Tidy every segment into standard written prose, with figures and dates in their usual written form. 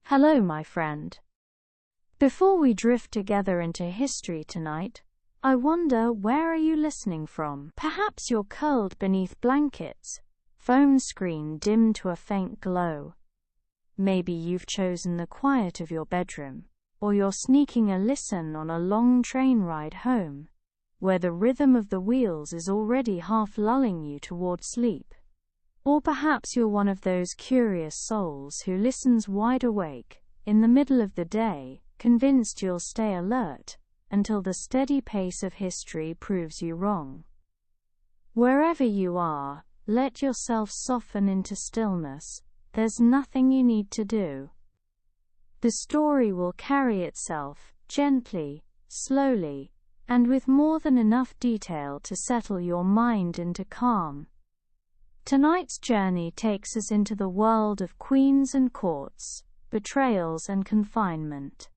Hello, my friend. Before we drift together into history tonight, I wonder, where are you listening from? Perhaps you're curled beneath blankets, phone screen dimmed to a faint glow. Maybe you've chosen the quiet of your bedroom, or you're sneaking a listen on a long train ride home, where the rhythm of the wheels is already half lulling you toward sleep. Or perhaps you're one of those curious souls who listens wide awake, in the middle of the day, convinced you'll stay alert until the steady pace of history proves you wrong. Wherever you are, let yourself soften into stillness. There's nothing you need to do. The story will carry itself, gently, slowly, and with more than enough detail to settle your mind into calm. Tonight's journey takes us into the world of queens and courts, betrayals and confinement.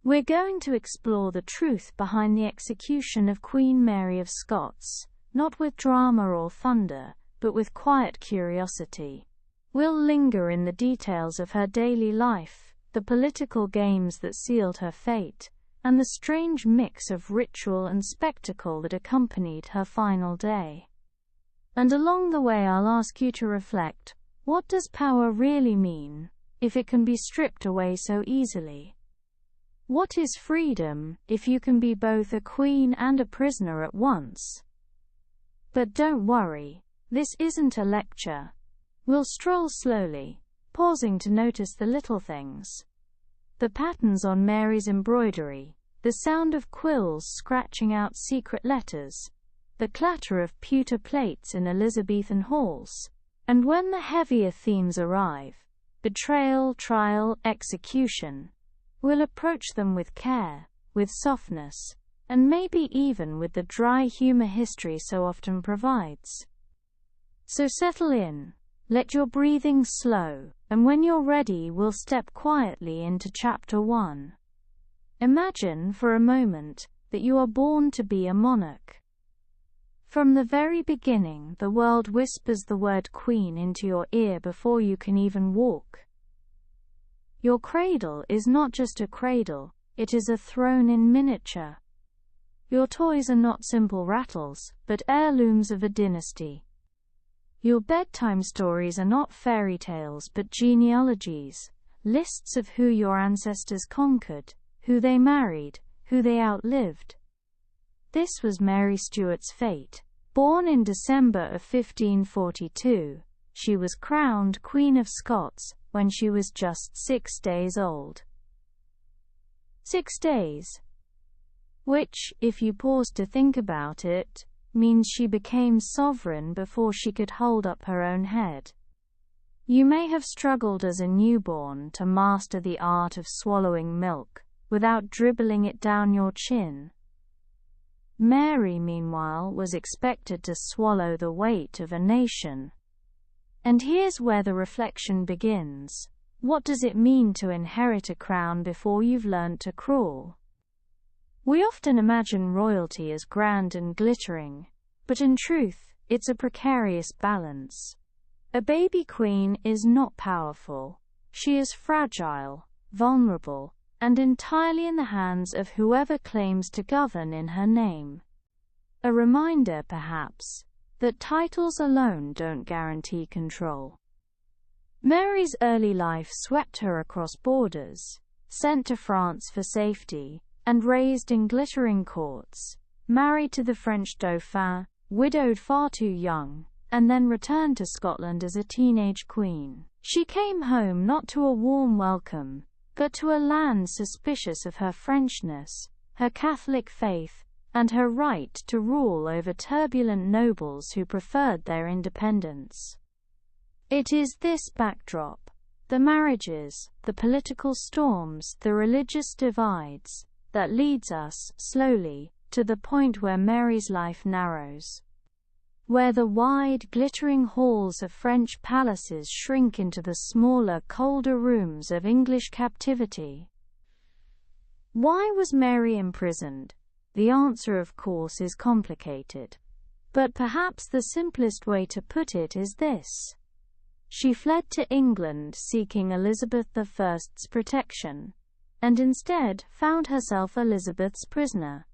We're going to explore the truth behind the execution of Queen Mary of Scots, not with drama or thunder, but with quiet curiosity. We'll linger in the details of her daily life, the political games that sealed her fate, and the strange mix of ritual and spectacle that accompanied her final day. And along the way, I'll ask you to reflect, what does power really mean, if it can be stripped away so easily? What is freedom, if you can be both a queen and a prisoner at once? But don't worry, this isn't a lecture. We'll stroll slowly, pausing to notice the little things. The patterns on Mary's embroidery, the sound of quills scratching out secret letters, the clatter of pewter plates in Elizabethan halls. And when the heavier themes arrive, betrayal, trial, execution, we'll approach them with care, with softness, and maybe even with the dry humor history so often provides. So settle in, let your breathing slow, and when you're ready, we'll step quietly into Chapter 1. Imagine for a moment that you are born to be a monarch. From the very beginning, the world whispers the word queen into your ear before you can even walk. Your cradle is not just a cradle, it is a throne in miniature. Your toys are not simple rattles, but heirlooms of a dynasty. Your bedtime stories are not fairy tales but genealogies, lists of who your ancestors conquered, who they married, who they outlived. This was Mary Stuart's fate. Born in December of 1542, she was crowned Queen of Scots when she was just 6 days old. 6 days. Which, if you pause to think about it, means she became sovereign before she could hold up her own head. You may have struggled as a newborn to master the art of swallowing milk without dribbling it down your chin. Mary, meanwhile, was expected to swallow the weight of a nation. And here's where the reflection begins. What does it mean to inherit a crown before you've learned to crawl? We often imagine royalty as grand and glittering, but in truth, it's a precarious balance. A baby queen is not powerful. She is fragile, vulnerable, and entirely in the hands of whoever claims to govern in her name. A reminder, perhaps, that titles alone don't guarantee control. Mary's early life swept her across borders, sent to France for safety, and raised in glittering courts, married to the French Dauphin, widowed far too young, and then returned to Scotland as a teenage queen. She came home not to a warm welcome, but to a land suspicious of her Frenchness, her Catholic faith, and her right to rule over turbulent nobles who preferred their independence. It is this backdrop, the marriages, the political storms, the religious divides, that leads us, slowly, to the point where Mary's life narrows. Where the wide, glittering halls of French palaces shrink into the smaller, colder rooms of English captivity. Why was Mary imprisoned? The answer, of course, is complicated. But perhaps the simplest way to put it is this. She fled to England seeking Elizabeth I's protection, and instead found herself Elizabeth's prisoner.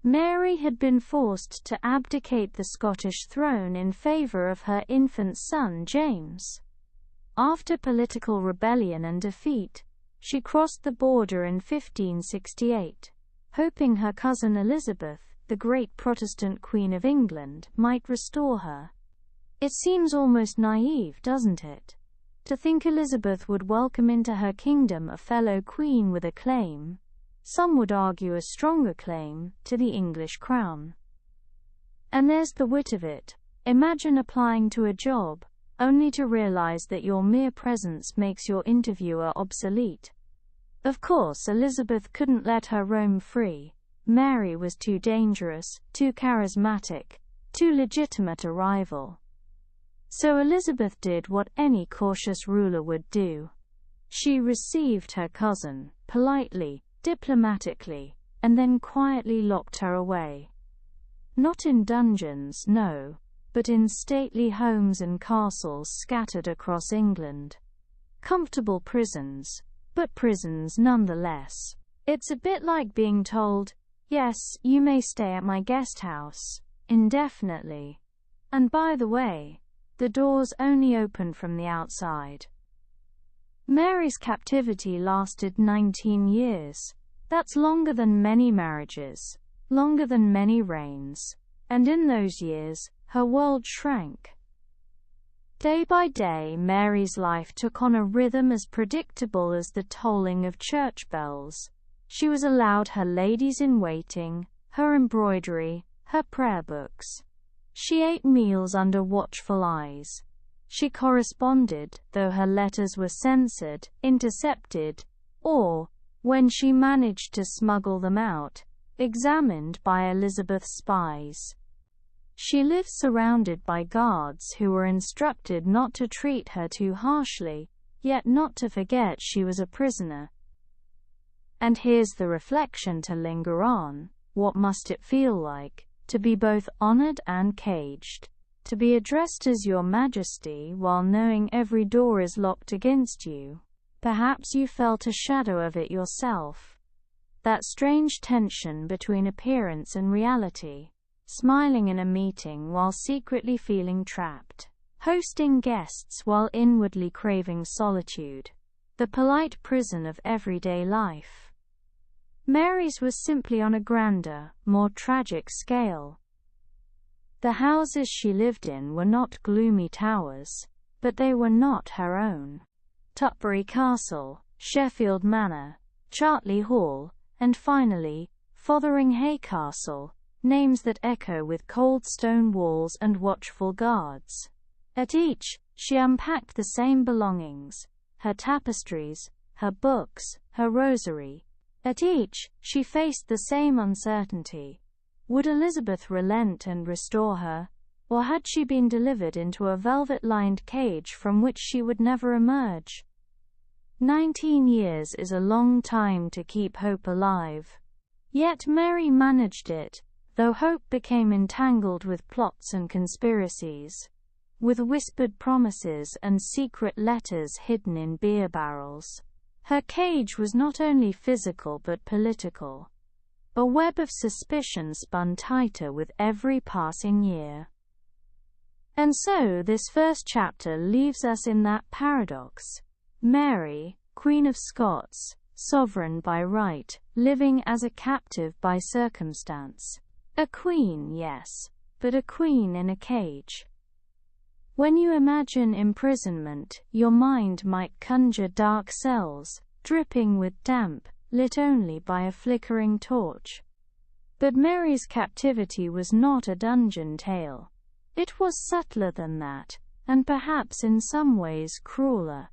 Mary had been forced to abdicate the Scottish throne in favour of her infant son James. After political rebellion and defeat, she crossed the border in 1568, hoping her cousin Elizabeth, the great Protestant Queen of England, might restore her. It seems almost naive, doesn't it, to think Elizabeth would welcome into her kingdom a fellow queen with a claim, some would argue a stronger claim, to the English crown. And there's the wit of it. Imagine applying to a job, only to realize that your mere presence makes your interviewer obsolete. Of course, Elizabeth couldn't let her roam free. Mary was too dangerous, too charismatic, too legitimate a rival. So Elizabeth did what any cautious ruler would do. She received her cousin, politely, diplomatically, and then quietly locked her away. Not in dungeons, no, but in stately homes and castles scattered across England. Comfortable prisons, but prisons nonetheless. It's a bit like being told, yes, you may stay at my guest house, indefinitely. And by the way, the doors only open from the outside. Mary's captivity lasted 19 years. That's longer than many marriages, longer than many reigns. And in those years, her world shrank. Day by day, Mary's life took on a rhythm as predictable as the tolling of church bells. She was allowed her ladies-in-waiting, her embroidery, her prayer books. She ate meals under watchful eyes. She corresponded, though her letters were censored, intercepted, or, when she managed to smuggle them out, examined by Elizabeth's spies. She lived surrounded by guards who were instructed not to treat her too harshly, yet not to forget she was a prisoner. And here's the reflection to linger on: what must it feel like to be both honored and caged? To be addressed as Your Majesty while knowing every door is locked against you. Perhaps you felt a shadow of it yourself. That strange tension between appearance and reality. Smiling in a meeting while secretly feeling trapped. Hosting guests while inwardly craving solitude. The polite prison of everyday life. Mary's was simply on a grander, more tragic scale. The houses she lived in were not gloomy towers, but they were not her own. Fotheringhay Castle, Sheffield Manor, Chartley Hall, and finally, Fotheringhay Castle, names that echo with cold stone walls and watchful guards. At each, she unpacked the same belongings, her tapestries, her books, her rosary. At each, she faced the same uncertainty. Would Elizabeth relent and restore her, or had she been delivered into a velvet-lined cage from which she would never emerge? 19 years is a long time to keep hope alive. Yet Mary managed it, though hope became entangled with plots and conspiracies, with whispered promises and secret letters hidden in beer barrels. Her cage was not only physical but political. A web of suspicion spun tighter with every passing year. And so this first chapter leaves us in that paradox. Mary, Queen of Scots, sovereign by right, living as a captive by circumstance. A queen, yes, but a queen in a cage. When you imagine imprisonment, your mind might conjure dark cells, dripping with damp, lit only by a flickering torch. But Mary's captivity was not a dungeon tale. It was subtler than that, and perhaps in some ways crueler.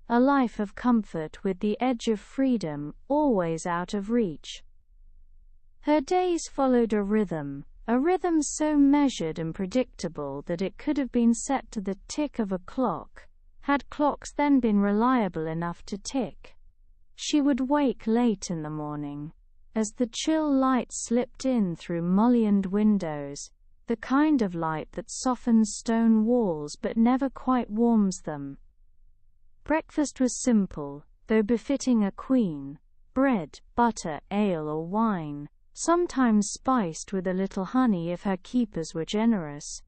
A life of comfort with the edge of freedom always out of reach. Her days followed a rhythm so measured and predictable that it could have been set to the tick of a clock, had clocks then been reliable enough to tick. She would wake late in the morning, as the chill light slipped in through mullioned windows, the kind of light that softens stone walls but never quite warms them. Breakfast was simple, though befitting a queen: bread, butter, ale or wine, sometimes spiced with a little honey if her keepers were generous,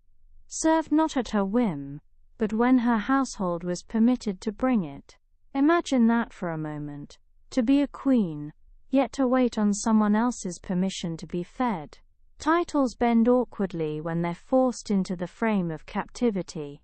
served not at her whim, but when her household was permitted to bring it. Imagine that for a moment: to be a queen, yet to wait on someone else's permission to be fed. Titles bend awkwardly when they're forced into the frame of captivity.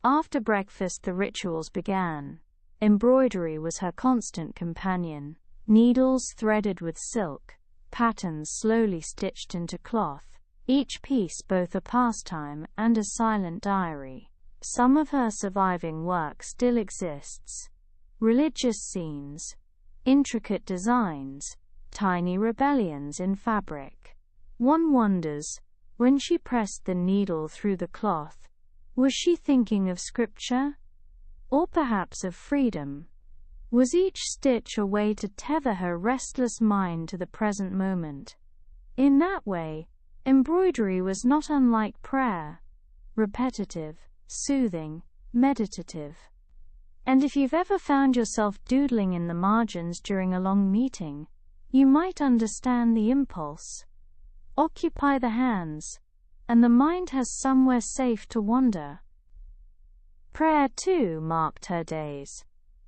After breakfast the rituals began. Embroidery was her constant companion. Needles threaded with silk, patterns slowly stitched into cloth, each piece both a pastime and a silent diary. Some of her surviving work still exists: religious scenes, intricate designs, tiny rebellions in fabric. One wonders, when she pressed the needle through the cloth, was she thinking of scripture? Or perhaps of freedom? Was each stitch a way to tether her restless mind to the present moment? In that way, embroidery was not unlike prayer: repetitive, soothing, meditative. And if you've ever found yourself doodling in the margins during a long meeting, you might understand the impulse. Occupy the hands, and the mind has somewhere safe to wander. Prayer, too, marked her days.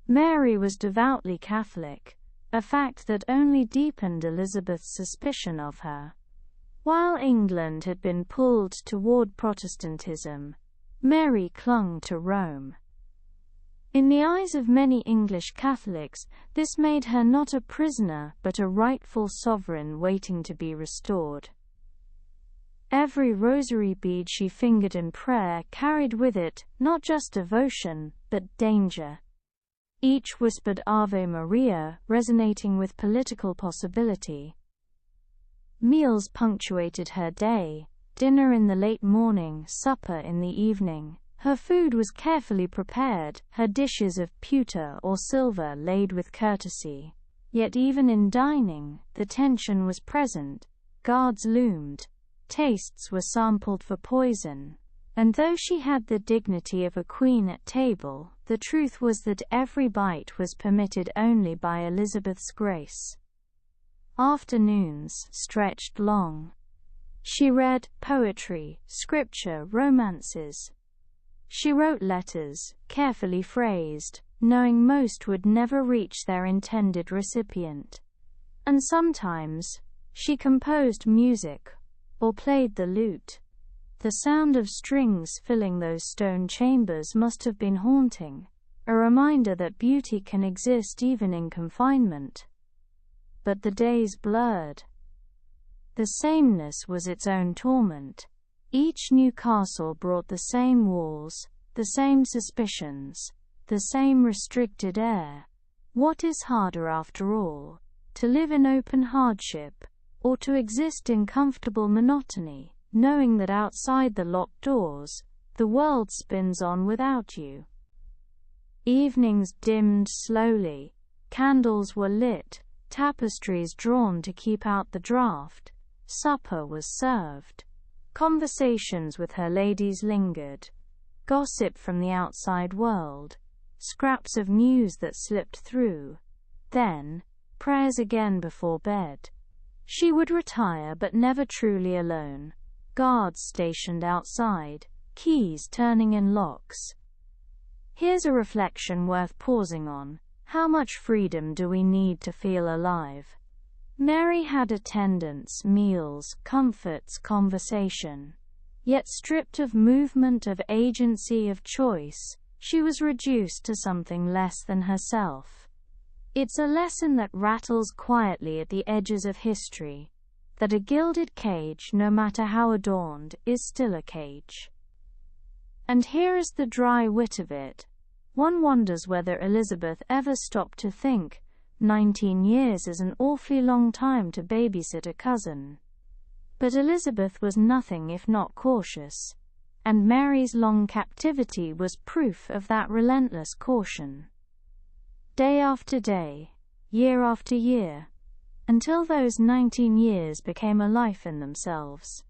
Mary was devoutly Catholic, a fact that only deepened Elizabeth's suspicion of her. While England had been pulled toward Protestantism, Mary clung to Rome. In the eyes of many English Catholics, this made her not a prisoner but a rightful sovereign waiting to be restored. Every rosary bead she fingered in prayer carried with it not just devotion, but danger. Each whispered Ave Maria resonating with political possibility. Meals punctuated her day: dinner in the late morning, supper in the evening. Her food was carefully prepared, her dishes of pewter or silver laid with courtesy. Yet even in dining, the tension was present. Guards loomed. Tastes were sampled for poison. And though she had the dignity of a queen at table, the truth was that every bite was permitted only by Elizabeth's grace. Afternoons stretched long. She read poetry, scripture, romances. She wrote letters, carefully phrased, knowing most would never reach their intended recipient. And sometimes, she composed music, or played the lute. The sound of strings filling those stone chambers must have been haunting, a reminder that beauty can exist even in confinement. But the days blurred. The sameness was its own torment. Each new castle brought the same walls, the same suspicions, the same restricted air. What is harder after all, to live in open hardship, or to exist in comfortable monotony, knowing that outside the locked doors, the world spins on without you? Evenings dimmed slowly, candles were lit, tapestries drawn to keep out the draught, supper was served. Conversations with her ladies lingered. Gossip from the outside world. Scraps of news that slipped through. Then, prayers again before bed. She would retire but never truly alone. Guards stationed outside, keys turning in locks. Here's a reflection worth pausing on. How much freedom do we need to feel alive? Mary had attendance, meals, comforts, conversation. Yet stripped of movement, of agency, of choice, she was reduced to something less than herself. It's a lesson that rattles quietly at the edges of history, that a gilded cage, no matter how adorned, is still a cage. And here is the dry wit of it. One wonders whether Elizabeth ever stopped to think, 19 years is an awfully long time to babysit a cousin. But Elizabeth was nothing if not cautious, and Mary's long captivity was proof of that relentless caution. Day after day, year after year, until those 19 years became a life in themselves.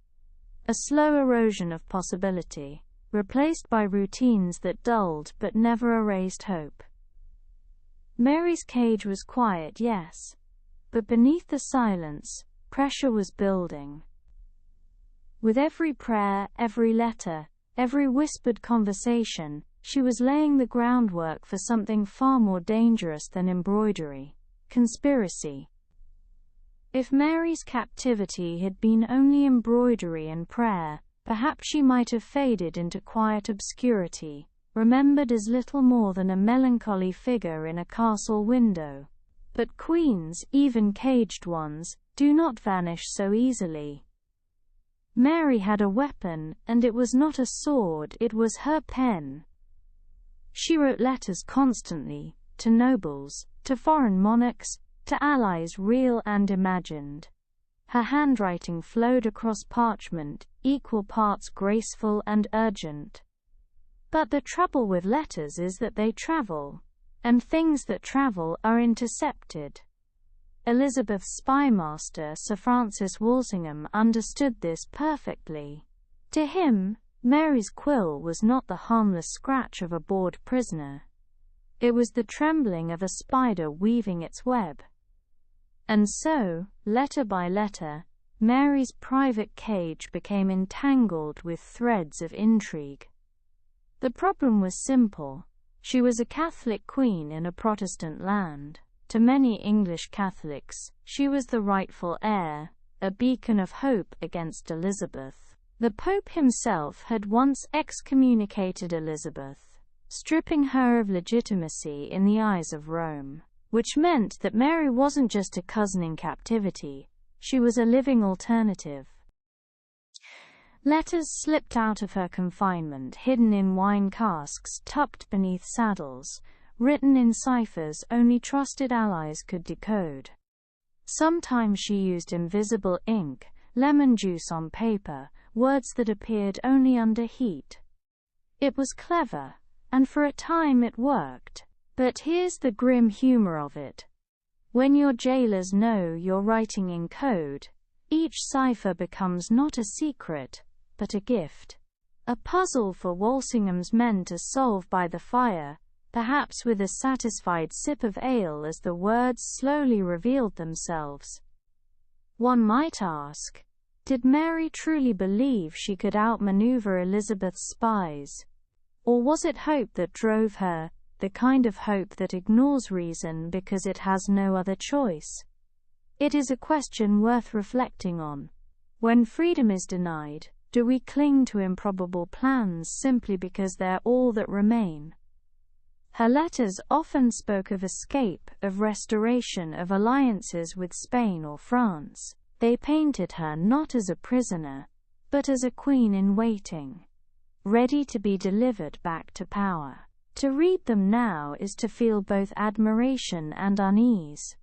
a slow erosion of possibility, replaced by routines that dulled but never erased hope. Mary's cage was quiet, yes, but beneath the silence, pressure was building. With every prayer, every letter, every whispered conversation, she was laying the groundwork for something far more dangerous than embroidery: conspiracy. If Mary's captivity had been only embroidery and prayer, perhaps she might have faded into quiet obscurity, remembered as little more than a melancholy figure in a castle window. But queens, even caged ones, do not vanish so easily. Mary had a weapon, and it was not a sword, it was her pen. She wrote letters constantly, to nobles, to foreign monarchs, to allies real and imagined. Her handwriting flowed across parchment, equal parts graceful and urgent. But the trouble with letters is that they travel, and things that travel are intercepted. Elizabeth's spymaster, Sir Francis Walsingham, understood this perfectly. To him, Mary's quill was not the harmless scratch of a bored prisoner. It was the trembling of a spider weaving its web. And so, letter by letter, Mary's private cage became entangled with threads of intrigue. The problem was simple. She was a Catholic queen in a Protestant land. To many English Catholics, she was the rightful heir, a beacon of hope against Elizabeth. The Pope himself had once excommunicated Elizabeth, stripping her of legitimacy in the eyes of Rome, which meant that Mary wasn't just a cousin in captivity, she was a living alternative. Letters slipped out of her confinement, hidden in wine casks tucked beneath saddles, written in ciphers only trusted allies could decode. Sometimes she used invisible ink, lemon juice on paper, words that appeared only under heat. It was clever, and for a time it worked. But here's the grim humor of it. When your jailers know you're writing in code, each cipher becomes not a secret, but a gift. A puzzle for Walsingham's men to solve by the fire, perhaps with a satisfied sip of ale as the words slowly revealed themselves. One might ask, did Mary truly believe she could outmaneuver Elizabeth's spies? Or was it hope that drove her, the kind of hope that ignores reason because it has no other choice? It is a question worth reflecting on. When freedom is denied, do we cling to improbable plans simply because they're all that remain? Her letters often spoke of escape, of restoration, of alliances with Spain or France. They painted her not as a prisoner, but as a queen in waiting, ready to be delivered back to power. To read them now is to feel both admiration and unease.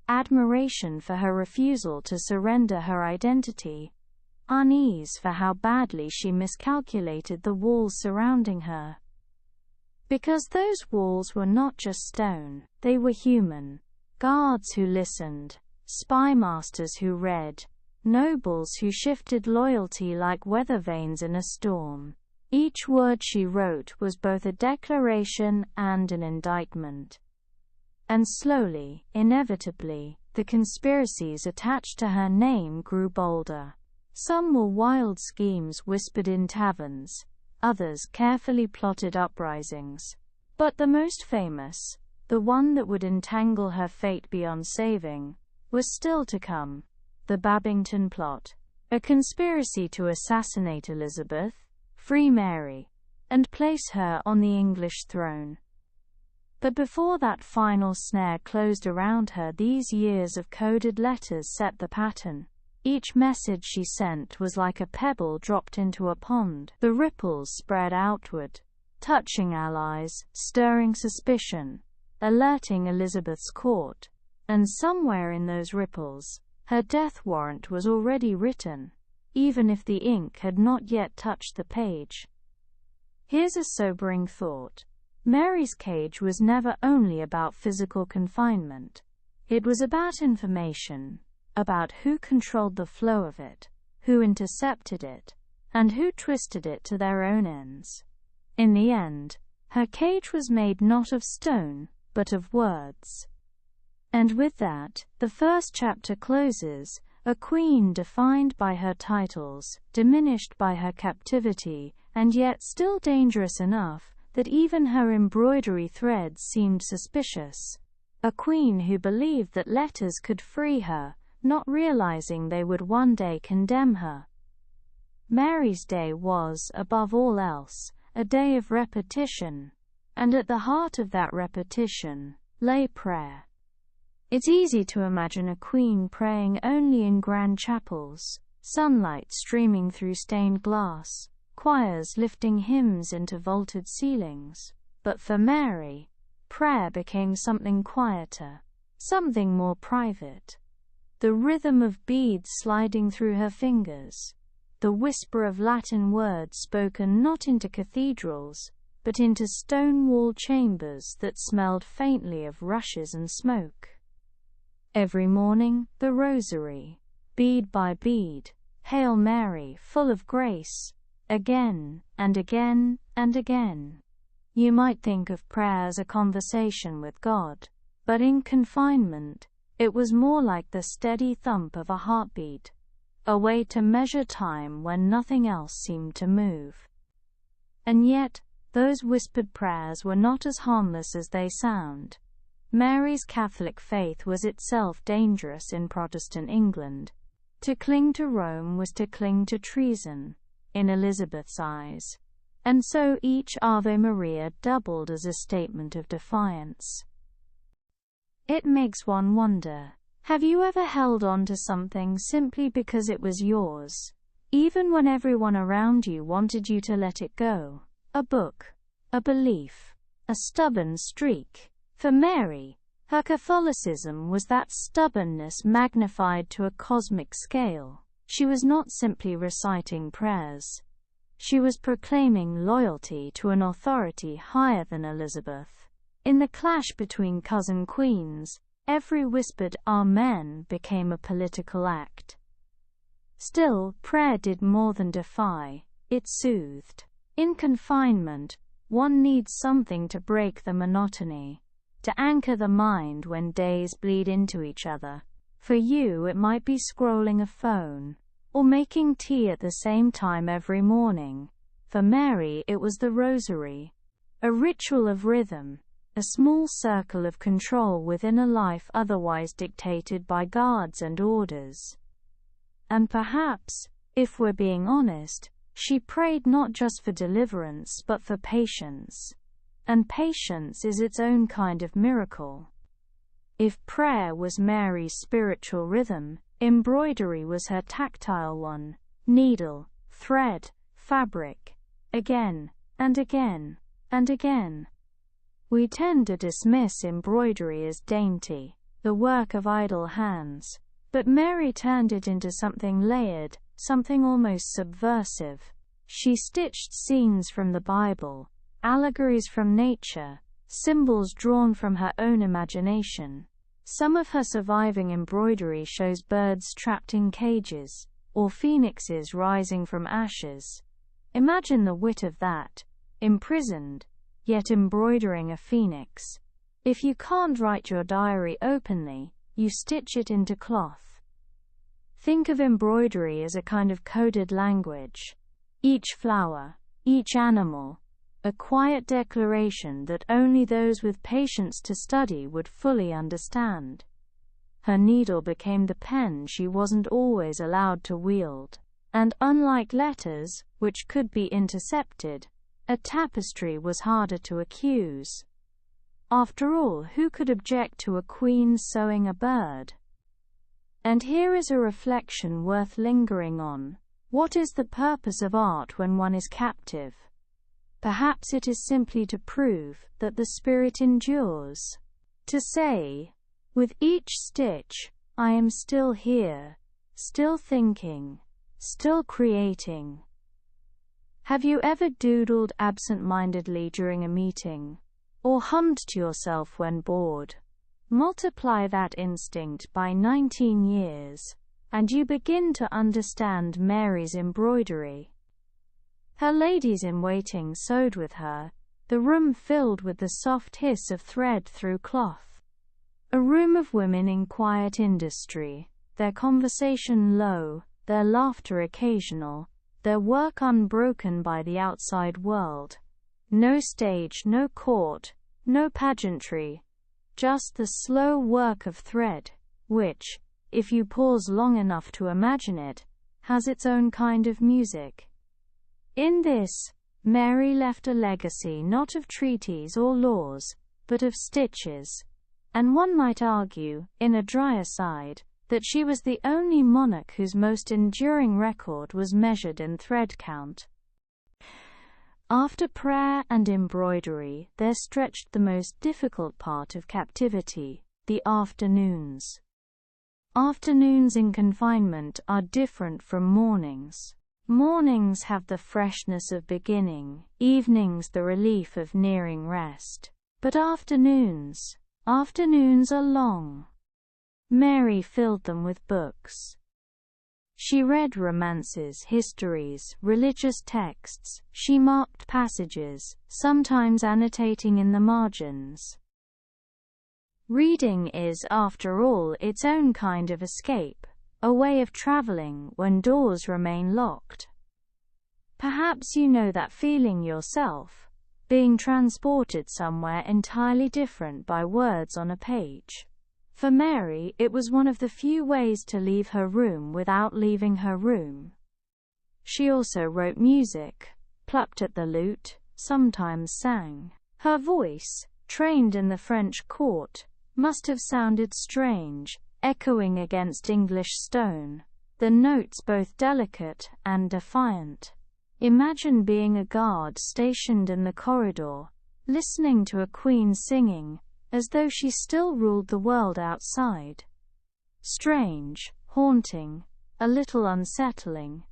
Admiration for her refusal to surrender her identity, unease for how badly she miscalculated the walls surrounding her. Because those walls were not just stone, they were human. Guards who listened, spymasters who read, nobles who shifted loyalty like weather vanes in a storm. Each word she wrote was both a declaration and an indictment. And slowly, inevitably, the conspiracies attached to her name grew bolder. Some were wild schemes whispered in taverns, others carefully plotted uprisings. But the most famous, the one that would entangle her fate beyond saving, was still to come: the Babington Plot. A conspiracy to assassinate Elizabeth, free Mary, and place her on the English throne. But before that final snare closed around her, these years of coded letters set the pattern. Each message she sent was like a pebble dropped into a pond. The ripples spread outward, touching allies, stirring suspicion, alerting Elizabeth's court. And somewhere in those ripples, her death warrant was already written, even if the ink had not yet touched the page. Here's a sobering thought. Mary's cage was never only about physical confinement. It was about information, about who controlled the flow of it, who intercepted it, and who twisted it to their own ends. In the end, her cage was made not of stone, but of words. And with that, the first chapter closes, a queen defined by her titles, diminished by her captivity, and yet still dangerous enough that even her embroidery threads seemed suspicious. A queen who believed that letters could free her, not realizing they would one day condemn her. Mary's day was, above all else, a day of repetition, and at the heart of that repetition lay prayer. It's easy to imagine a queen praying only in grand chapels, sunlight streaming through stained glass, choirs lifting hymns into vaulted ceilings. But for Mary, prayer became something quieter, something more private. The rhythm of beads sliding through her fingers, the whisper of Latin words spoken not into cathedrals, but into stone-walled chambers that smelled faintly of rushes and smoke. Every morning, the rosary, bead by bead, Hail Mary, full of grace, again, and again, and again. You might think of prayer as a conversation with God, but in confinement, it was more like the steady thump of a heartbeat, a way to measure time when nothing else seemed to move. And yet, those whispered prayers were not as harmless as they sound. Mary's Catholic faith was itself dangerous in Protestant England. To cling to Rome was to cling to treason, in Elizabeth's eyes, and so each Ave Maria doubled as a statement of defiance. It makes one wonder, have you ever held on to something simply because it was yours, even when everyone around you wanted you to let it go? A book, a belief, a stubborn streak. For Mary, her Catholicism was that stubbornness magnified to a cosmic scale. She was not simply reciting prayers. She was proclaiming loyalty to an authority higher than Elizabeth. In the clash between cousin queens, every whispered Amen became a political act. Still, prayer did more than defy, it soothed. In confinement, one needs something to break the monotony, to anchor the mind when days bleed into each other. For you, it might be scrolling a phone, or making tea at the same time every morning. For Mary, it was the rosary, a ritual of rhythm, a small circle of control within a life otherwise dictated by guards and orders. And perhaps, if we're being honest, she prayed not just for deliverance but for patience. And patience is its own kind of miracle. If prayer was Mary's spiritual rhythm, embroidery was her tactile one, needle, thread, fabric, again, and again, and again. We tend to dismiss embroidery as dainty, the work of idle hands, but Mary turned it into something layered, something almost subversive. She stitched scenes from the Bible, allegories from nature, symbols drawn from her own imagination. Some of her surviving embroidery shows birds trapped in cages, or phoenixes rising from ashes. Imagine the wit of that, imprisoned, yet embroidering a phoenix. If you can't write your diary openly, you stitch it into cloth. Think of embroidery as a kind of coded language. Each flower, each animal, a quiet declaration that only those with patience to study would fully understand. Her needle became the pen she wasn't always allowed to wield. And unlike letters, which could be intercepted, a tapestry was harder to accuse. After all, who could object to a queen sewing a bird? And here is a reflection worth lingering on. What is the purpose of art when one is captive? Perhaps it is simply to prove that the spirit endures. To say, with each stitch, I am still here, still thinking, still creating. Have you ever doodled absent-mindedly during a meeting, or hummed to yourself when bored? Multiply that instinct by 19 years, and you begin to understand Mary's embroidery. Her ladies-in-waiting sewed with her, the room filled with the soft hiss of thread through cloth. A room of women in quiet industry, their conversation low, their laughter occasional, their work unbroken by the outside world. No stage, no court, no pageantry, just the slow work of thread, which, if you pause long enough to imagine it, has its own kind of music. In this, Mary left a legacy not of treaties or laws, but of stitches, and one might argue, in a dry aside, that she was the only monarch whose most enduring record was measured in thread count. After prayer and embroidery, there stretched the most difficult part of captivity, the afternoons. Afternoons in confinement are different from mornings. Mornings have the freshness of beginning, evenings the relief of nearing rest. But afternoons are long. Mary filled them with books. She read romances, histories, religious texts. She marked passages, sometimes annotating in the margins. Reading is, after all, its own kind of escape, a way of traveling when doors remain locked. Perhaps you know that feeling yourself, being transported somewhere entirely different by words on a page. For Mary, it was one of the few ways to leave her room without leaving her room. She also wrote music, plucked at the lute, sometimes sang. Her voice, trained in the French court, must have sounded strange, echoing against English stone, the notes both delicate and defiant. Imagine being a guard stationed in the corridor, listening to a queen singing, as though she still ruled the world outside. Strange, haunting, a little unsettling.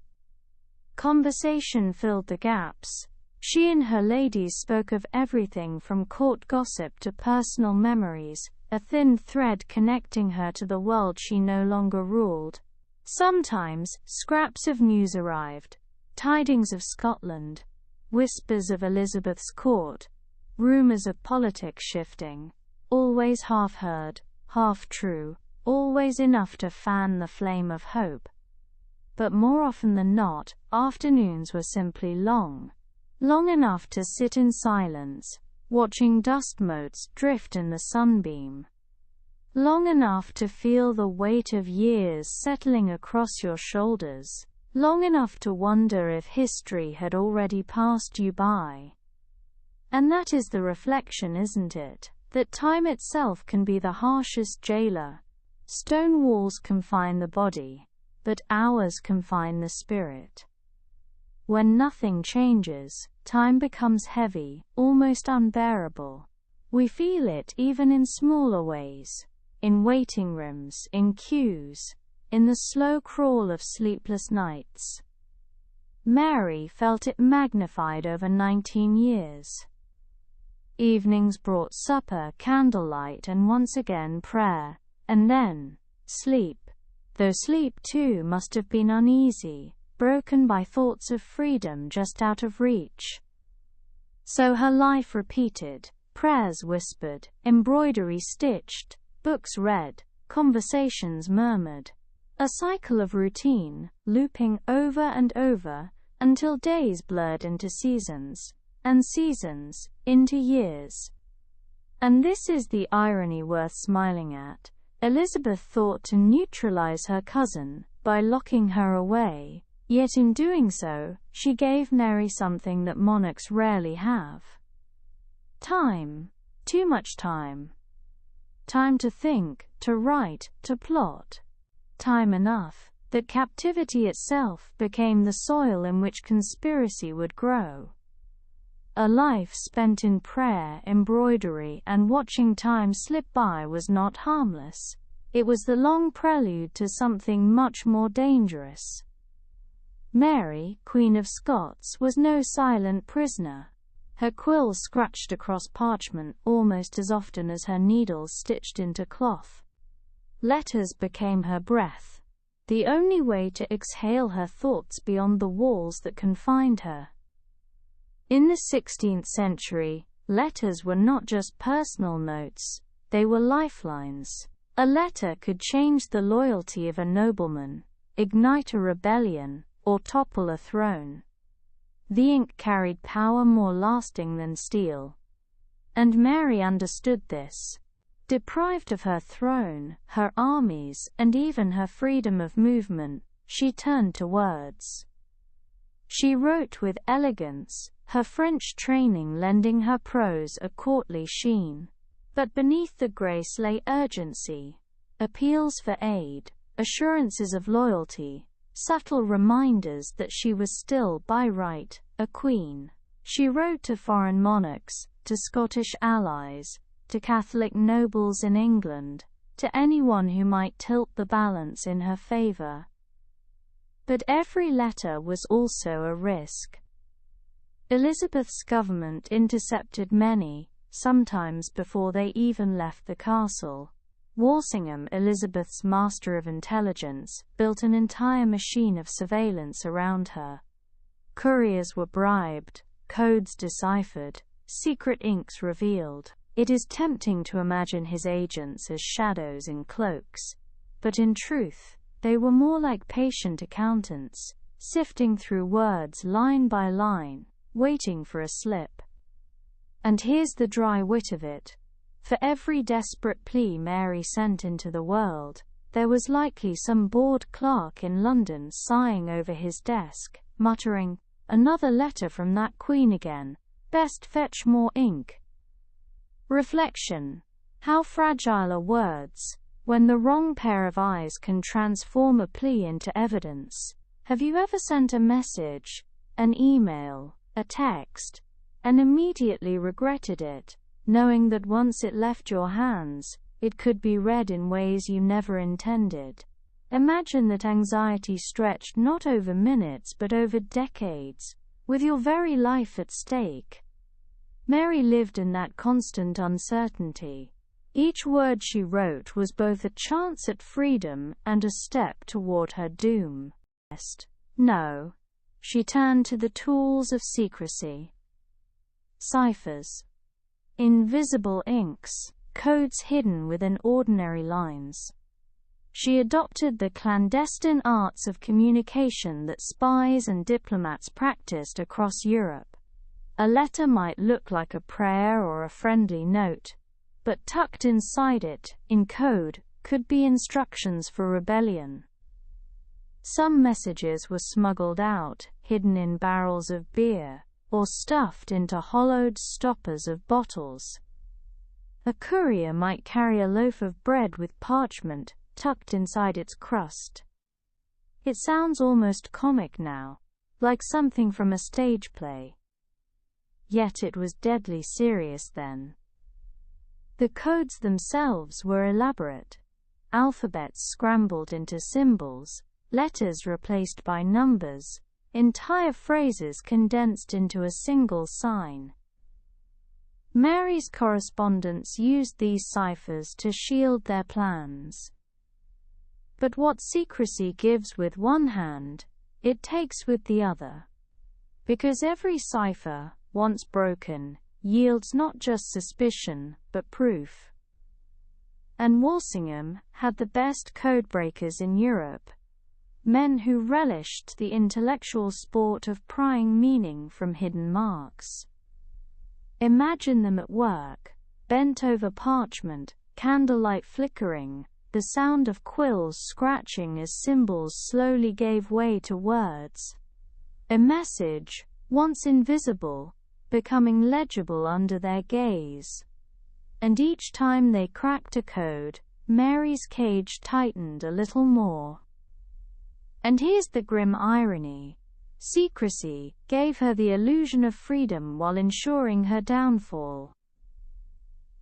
Conversation filled the gaps. She and her ladies spoke of everything from court gossip to personal memories, a thin thread connecting her to the world she no longer ruled. Sometimes, scraps of news arrived, tidings of Scotland, whispers of Elizabeth's court, rumors of politics shifting, always half heard, half true, always enough to fan the flame of hope. But more often than not, afternoons were simply long. Long enough to sit in silence, watching dust motes drift in the sunbeam. Long enough to feel the weight of years settling across your shoulders. Long enough to wonder if history had already passed you by. And that is the reflection, isn't it? That time itself can be the harshest jailer. Stone walls confine the body, but hours confine the spirit. When nothing changes, time becomes heavy, almost unbearable. We feel it even in smaller ways, in waiting rooms, in queues, in the slow crawl of sleepless nights. Mary felt it magnified over 19 years. Evenings brought supper, candlelight, and once again prayer, and then sleep. Though sleep too must have been uneasy, broken by thoughts of freedom just out of reach. So her life repeated, prayers whispered, embroidery stitched, books read, conversations murmured. A cycle of routine, looping over and over, until days blurred into seasons, and seasons, into years. And this is the irony worth smiling at. Elizabeth thought to neutralize her cousin, by locking her away, yet in doing so, she gave Mary something that monarchs rarely have. Time. Too much time. Time to think, to write, to plot. Time enough, that captivity itself became the soil in which conspiracy would grow. A life spent in prayer, embroidery, and watching time slip by was not harmless. It was the long prelude to something much more dangerous. Mary, Queen of Scots, was no silent prisoner. Her quill scratched across parchment almost as often as her needles stitched into cloth. Letters became her breath, the only way to exhale her thoughts beyond the walls that confined her. In the 16th century, letters were not just personal notes, they were lifelines. A letter could change the loyalty of a nobleman, ignite a rebellion, or topple a throne. The ink carried power more lasting than steel. And Mary understood this. Deprived of her throne, her armies, and even her freedom of movement, she turned to words. She wrote with elegance, her French training lending her prose a courtly sheen. But beneath the grace lay urgency, appeals for aid, assurances of loyalty, subtle reminders that she was still, by right, a queen. She wrote to foreign monarchs, to Scottish allies, to Catholic nobles in England, to anyone who might tilt the balance in her favor. But every letter was also a risk. Elizabeth's government intercepted many, sometimes before they even left the castle. Walsingham, Elizabeth's master of intelligence, built an entire machine of surveillance around her. Couriers were bribed, codes deciphered, secret inks revealed. It is tempting to imagine his agents as shadows in cloaks, but in truth, they were more like patient accountants, sifting through words line by line, waiting for a slip. And here's the dry wit of it. For every desperate plea Mary sent into the world, there was likely some bored clerk in London sighing over his desk, muttering, "Another letter from that queen again. Best fetch more ink." Reflection. How fragile are words, when the wrong pair of eyes can transform a plea into evidence. Have you ever sent a message, an email, a text, and immediately regretted it, knowing that once it left your hands, it could be read in ways you never intended? Imagine that anxiety stretched not over minutes but over decades, with your very life at stake. Mary lived in that constant uncertainty. Each word she wrote was both a chance at freedom and a step toward her doom. No. She turned to the tools of secrecy. Ciphers. Invisible inks, codes hidden within ordinary lines. She adopted the clandestine arts of communication that spies and diplomats practiced across Europe. A letter might look like a prayer or a friendly note, but tucked inside it, in code, could be instructions for rebellion. Some messages were smuggled out, hidden in barrels of beer, or stuffed into hollowed stoppers of bottles. A courier might carry a loaf of bread with parchment tucked inside its crust. It sounds almost comic now, like something from a stage play. Yet it was deadly serious then. The codes themselves were elaborate. Alphabets scrambled into symbols, letters replaced by numbers, entire phrases condensed into a single sign. Mary's correspondents used these ciphers to shield their plans. But what secrecy gives with one hand, it takes with the other. Because every cipher, once broken, yields not just suspicion, but proof. And Walsingham had the best codebreakers in Europe. Men who relished the intellectual sport of prying meaning from hidden marks. Imagine them at work, bent over parchment, candlelight flickering, the sound of quills scratching as symbols slowly gave way to words. A message, once invisible, becoming legible under their gaze. And each time they cracked a code, Mary's cage tightened a little more. And here's the grim irony. Secrecy gave her the illusion of freedom while ensuring her downfall.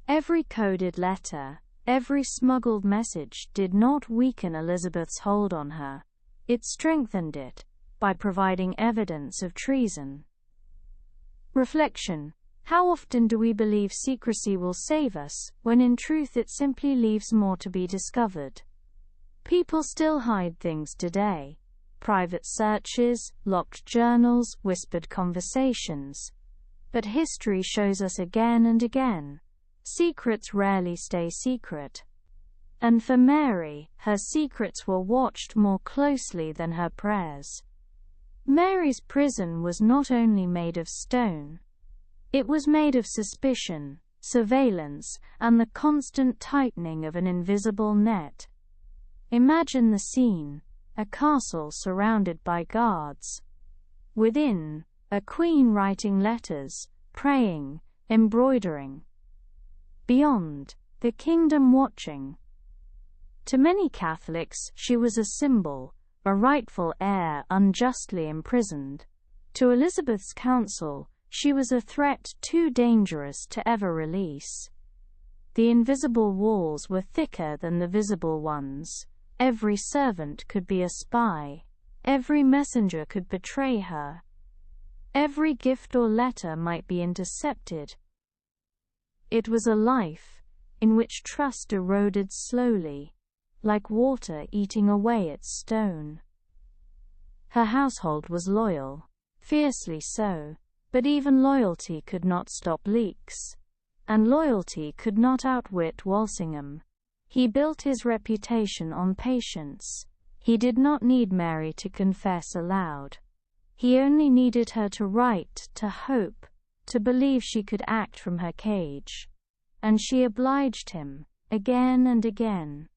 Every coded letter, every smuggled message did not weaken Elizabeth's hold on her. It strengthened it, by providing evidence of treason. Reflection. How often do we believe secrecy will save us, when in truth it simply leaves more to be discovered? People still hide things today. Private searches, locked journals, whispered conversations. But history shows us again and again, secrets rarely stay secret. And for Mary, her secrets were watched more closely than her prayers. Mary's prison was not only made of stone, it was made of suspicion, surveillance, and the constant tightening of an invisible net. Imagine the scene, a castle surrounded by guards. Within, a queen writing letters, praying, embroidering. Beyond, the kingdom watching. To many Catholics, she was a symbol, a rightful heir unjustly imprisoned. To Elizabeth's council, she was a threat too dangerous to ever release. The invisible walls were thicker than the visible ones. Every servant could be a spy. Every messenger could betray her. Every gift or letter might be intercepted. It was a life in which trust eroded slowly, like water eating away at stone. Her household was loyal, fiercely so, but even loyalty could not stop leaks. And loyalty could not outwit Walsingham. He built his reputation on patience. He did not need Mary to confess aloud. He only needed her to write, to hope, to believe she could act from her cage. And she obliged him, again and again.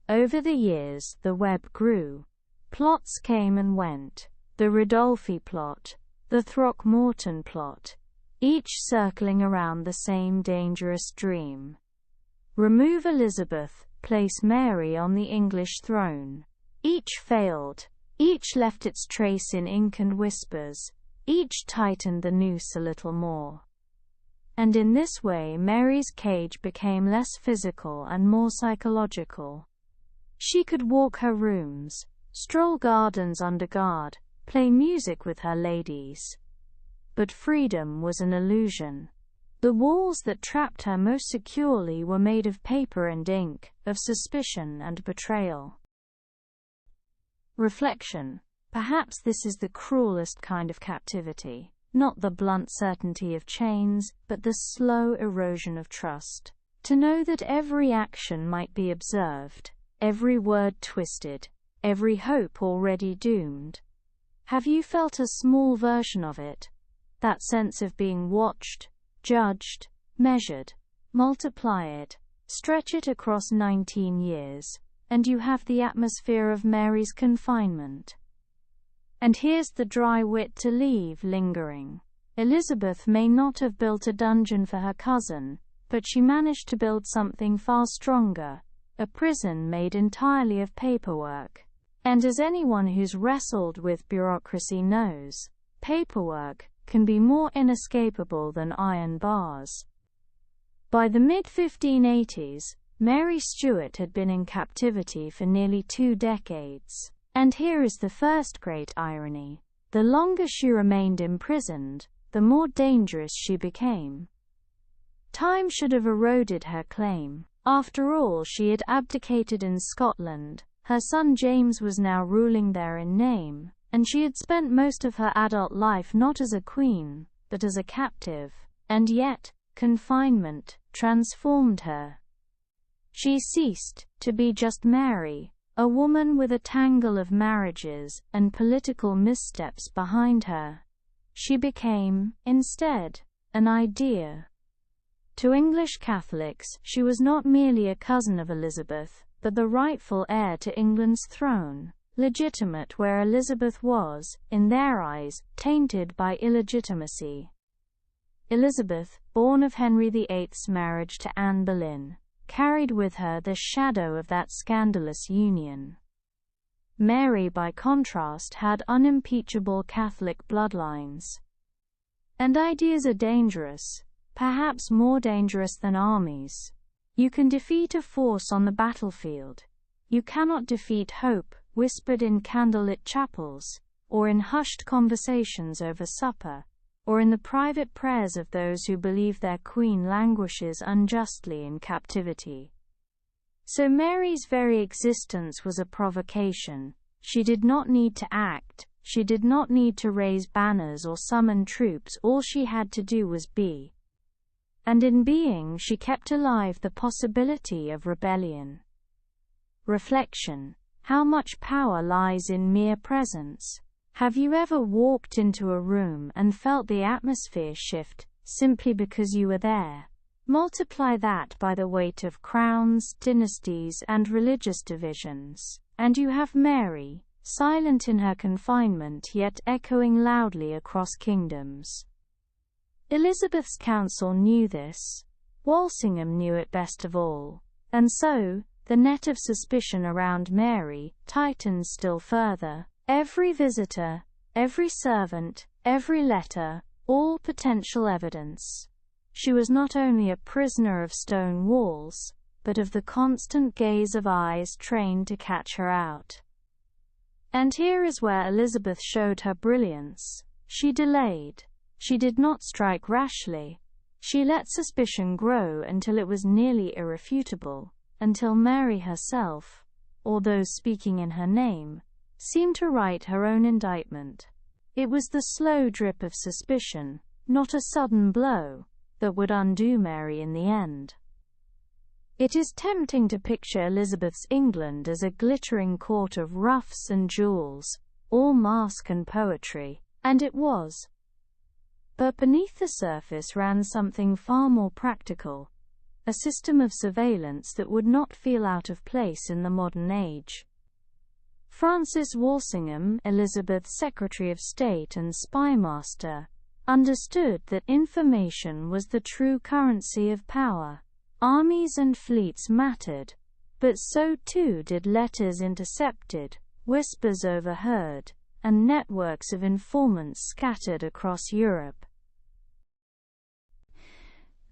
Over the years, the web grew. Plots came and went. The Ridolfi plot, the Throckmorton plot, each circling around the same dangerous dream. Remove Elizabeth, place Mary on the English throne. Each failed. Each left its trace in ink and whispers. Each tightened the noose a little more. And in this way Mary's cage became less physical and more psychological. She could walk her rooms, stroll gardens under guard, play music with her ladies. But freedom was an illusion. The walls that trapped her most securely were made of paper and ink, of suspicion and betrayal. Reflection. Perhaps this is the cruelest kind of captivity, not the blunt certainty of chains, but the slow erosion of trust. To know that every action might be observed, every word twisted, every hope already doomed. Have you felt a small version of it? That sense of being watched, judged, measured. Multiply it, stretch it across 19 years, and you have the atmosphere of Mary's confinement. And here's the dry wit to leave lingering. Elizabeth may not have built a dungeon for her cousin, but she managed to build something far stronger, a prison made entirely of paperwork. And as anyone who's wrestled with bureaucracy knows, paperwork can be more inescapable than iron bars. By the mid-1580s, Mary Stuart had been in captivity for nearly 2 decades. And here is the first great irony. The longer she remained imprisoned, the more dangerous she became. Time should have eroded her claim. After all, she had abdicated in Scotland, her son James was now ruling there in name, and she had spent most of her adult life not as a queen, but as a captive. And yet, confinement transformed her. She ceased to be just Mary, a woman with a tangle of marriages and political missteps behind her. She became, instead, an idea. To English Catholics, she was not merely a cousin of Elizabeth, but the rightful heir to England's throne, legitimate where Elizabeth was, in their eyes, tainted by illegitimacy. Elizabeth, born of Henry VIII's marriage to Anne Boleyn, carried with her the shadow of that scandalous union. Mary, by contrast, had unimpeachable Catholic bloodlines. And ideas are dangerous, perhaps more dangerous than armies. You can defeat a force on the battlefield. You cannot defeat hope, whispered in candlelit chapels, or in hushed conversations over supper, or in the private prayers of those who believe their queen languishes unjustly in captivity. So Mary's very existence was a provocation. She did not need to act, She did not need to raise banners or summon troops, all she had to do was be. And in being, she kept alive the possibility of rebellion. Reflection. How much power lies in mere presence? Have you ever walked into a room and felt the atmosphere shift, simply because you were there? Multiply that by the weight of crowns, dynasties, and religious divisions, and you have Mary, silent in her confinement yet echoing loudly across kingdoms. Elizabeth's council knew this. Walsingham knew it best of all. And so, the net of suspicion around Mary tightened still further. Every visitor, every servant, every letter, all potential evidence. She was not only a prisoner of stone walls, but of the constant gaze of eyes trained to catch her out. And here is where Elizabeth showed her brilliance. She delayed. She did not strike rashly. She let suspicion grow until it was nearly irrefutable, until Mary herself, or those speaking in her name, seemed to write her own indictment. It was the slow drip of suspicion, not a sudden blow, that would undo Mary in the end. It is tempting to picture Elizabeth's England as a glittering court of ruffs and jewels, all mask and poetry, and it was. But beneath the surface ran something far more practical, a system of surveillance that would not feel out of place in the modern age. Francis Walsingham, Elizabeth's Secretary of State and spymaster, understood that information was the true currency of power. Armies and fleets mattered, but so too did letters intercepted, whispers overheard, and networks of informants scattered across Europe.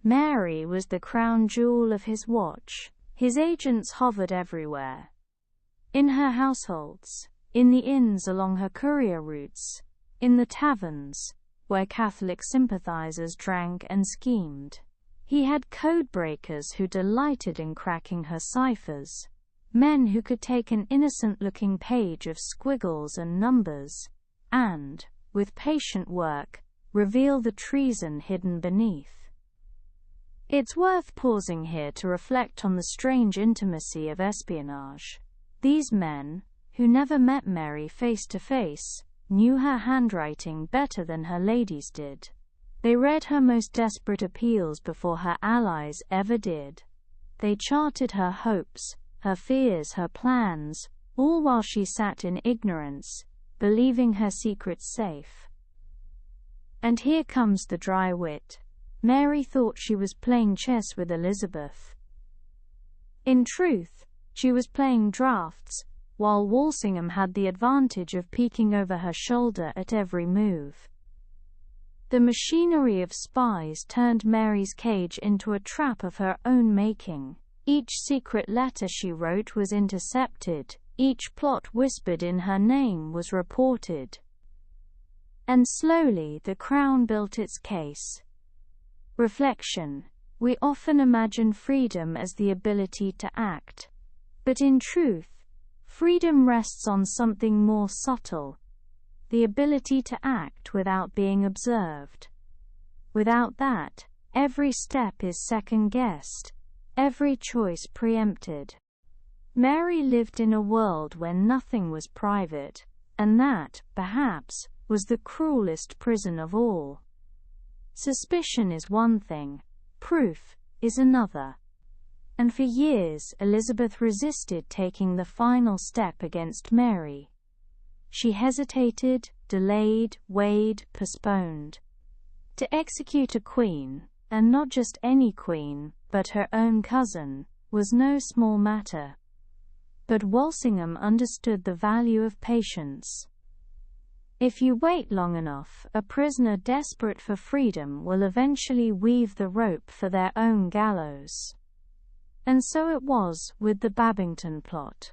Mary was the crown jewel of his watch. His agents hovered everywhere. In her households, in the inns along her courier routes, in the taverns, where Catholic sympathizers drank and schemed. He had code-breakers who delighted in cracking her ciphers, men who could take an innocent-looking page of squiggles and numbers, and, with patient work, reveal the treason hidden beneath. It's worth pausing here to reflect on the strange intimacy of espionage. These men, who never met Mary face to face, knew her handwriting better than her ladies did. They read her most desperate appeals before her allies ever did. They charted her hopes, her fears, her plans, all while she sat in ignorance, believing her secrets safe. And here comes the dry wit. Mary thought she was playing chess with Elizabeth. In truth, she was playing draughts, while Walsingham had the advantage of peeking over her shoulder at every move. The machinery of spies turned Mary's cage into a trap of her own making. Each secret letter she wrote was intercepted, each plot whispered in her name was reported. And slowly the crown built its case. Reflection. We often imagine freedom as the ability to act. But in truth, freedom rests on something more subtle. The ability to act without being observed. Without that, every step is second-guessed, every choice preempted. Mary lived in a world where nothing was private, and that, perhaps, was the cruelest prison of all. Suspicion is one thing, proof is another. And for years Elizabeth resisted taking the final step against Mary. She hesitated, delayed, weighed, postponed. To execute a queen, and not just any queen, but her own cousin, was no small matter. But Walsingham understood the value of patience. If you wait long enough, a prisoner desperate for freedom will eventually weave the rope for their own gallows. And so it was with the Babington plot.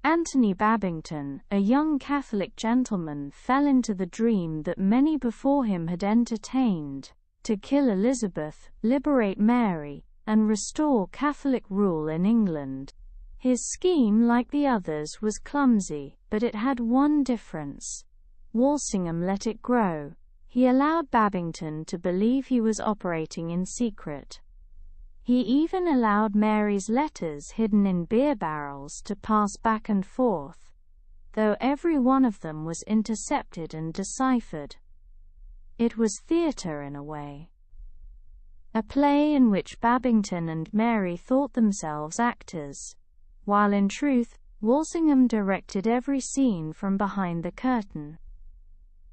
Anthony Babington, a young Catholic gentleman, fell into the dream that many before him had entertained, to kill Elizabeth, liberate Mary, and restore Catholic rule in England. His scheme, like the others, was clumsy, but it had one difference. Walsingham let it grow. He allowed Babington to believe he was operating in secret. He even allowed Mary's letters hidden in beer barrels to pass back and forth, though every one of them was intercepted and deciphered. It was theatre in a way. A play in which Babington and Mary thought themselves actors, while in truth, Walsingham directed every scene from behind the curtain.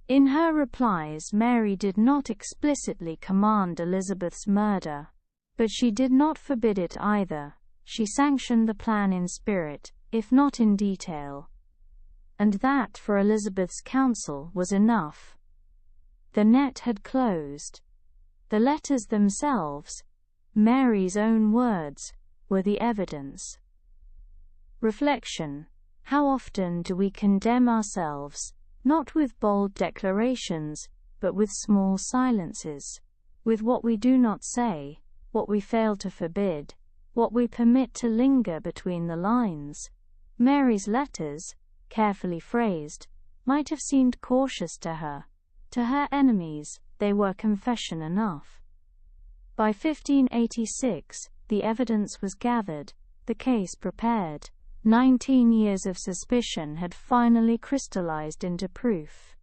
In her replies, Mary did not explicitly command Elizabeth's murder, but she did not forbid it either. She sanctioned the plan in spirit, if not in detail. And that, for Elizabeth's counsel, was enough. The net had closed. The letters themselves, Mary's own words, were the evidence. Reflection. How often do we condemn ourselves, not with bold declarations, but with small silences, with what we do not say, what we fail to forbid, what we permit to linger between the lines? Mary's letters, carefully phrased, might have seemed cautious to her. To her enemies, they were confession enough. By 1586, the evidence was gathered, the case prepared. 19 years of suspicion had finally crystallized into proof.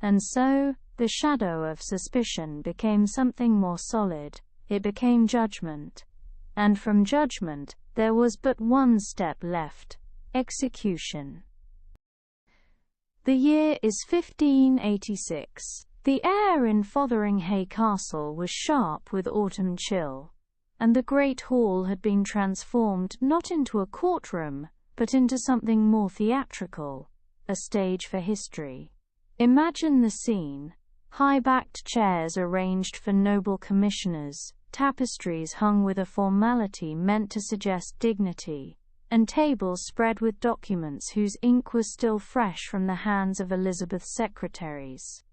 And so, the shadow of suspicion became something more solid. It became judgment. And from judgment, there was but one step left: execution. The year is 1586. The air in Fotheringhay Castle was sharp with autumn chill, and the great hall had been transformed not into a courtroom, but into something more theatrical, a stage for history. Imagine the scene: high-backed chairs arranged for noble commissioners, tapestries hung with a formality meant to suggest dignity, and tables spread with documents whose ink was still fresh from the hands of Elizabeth's secretaries.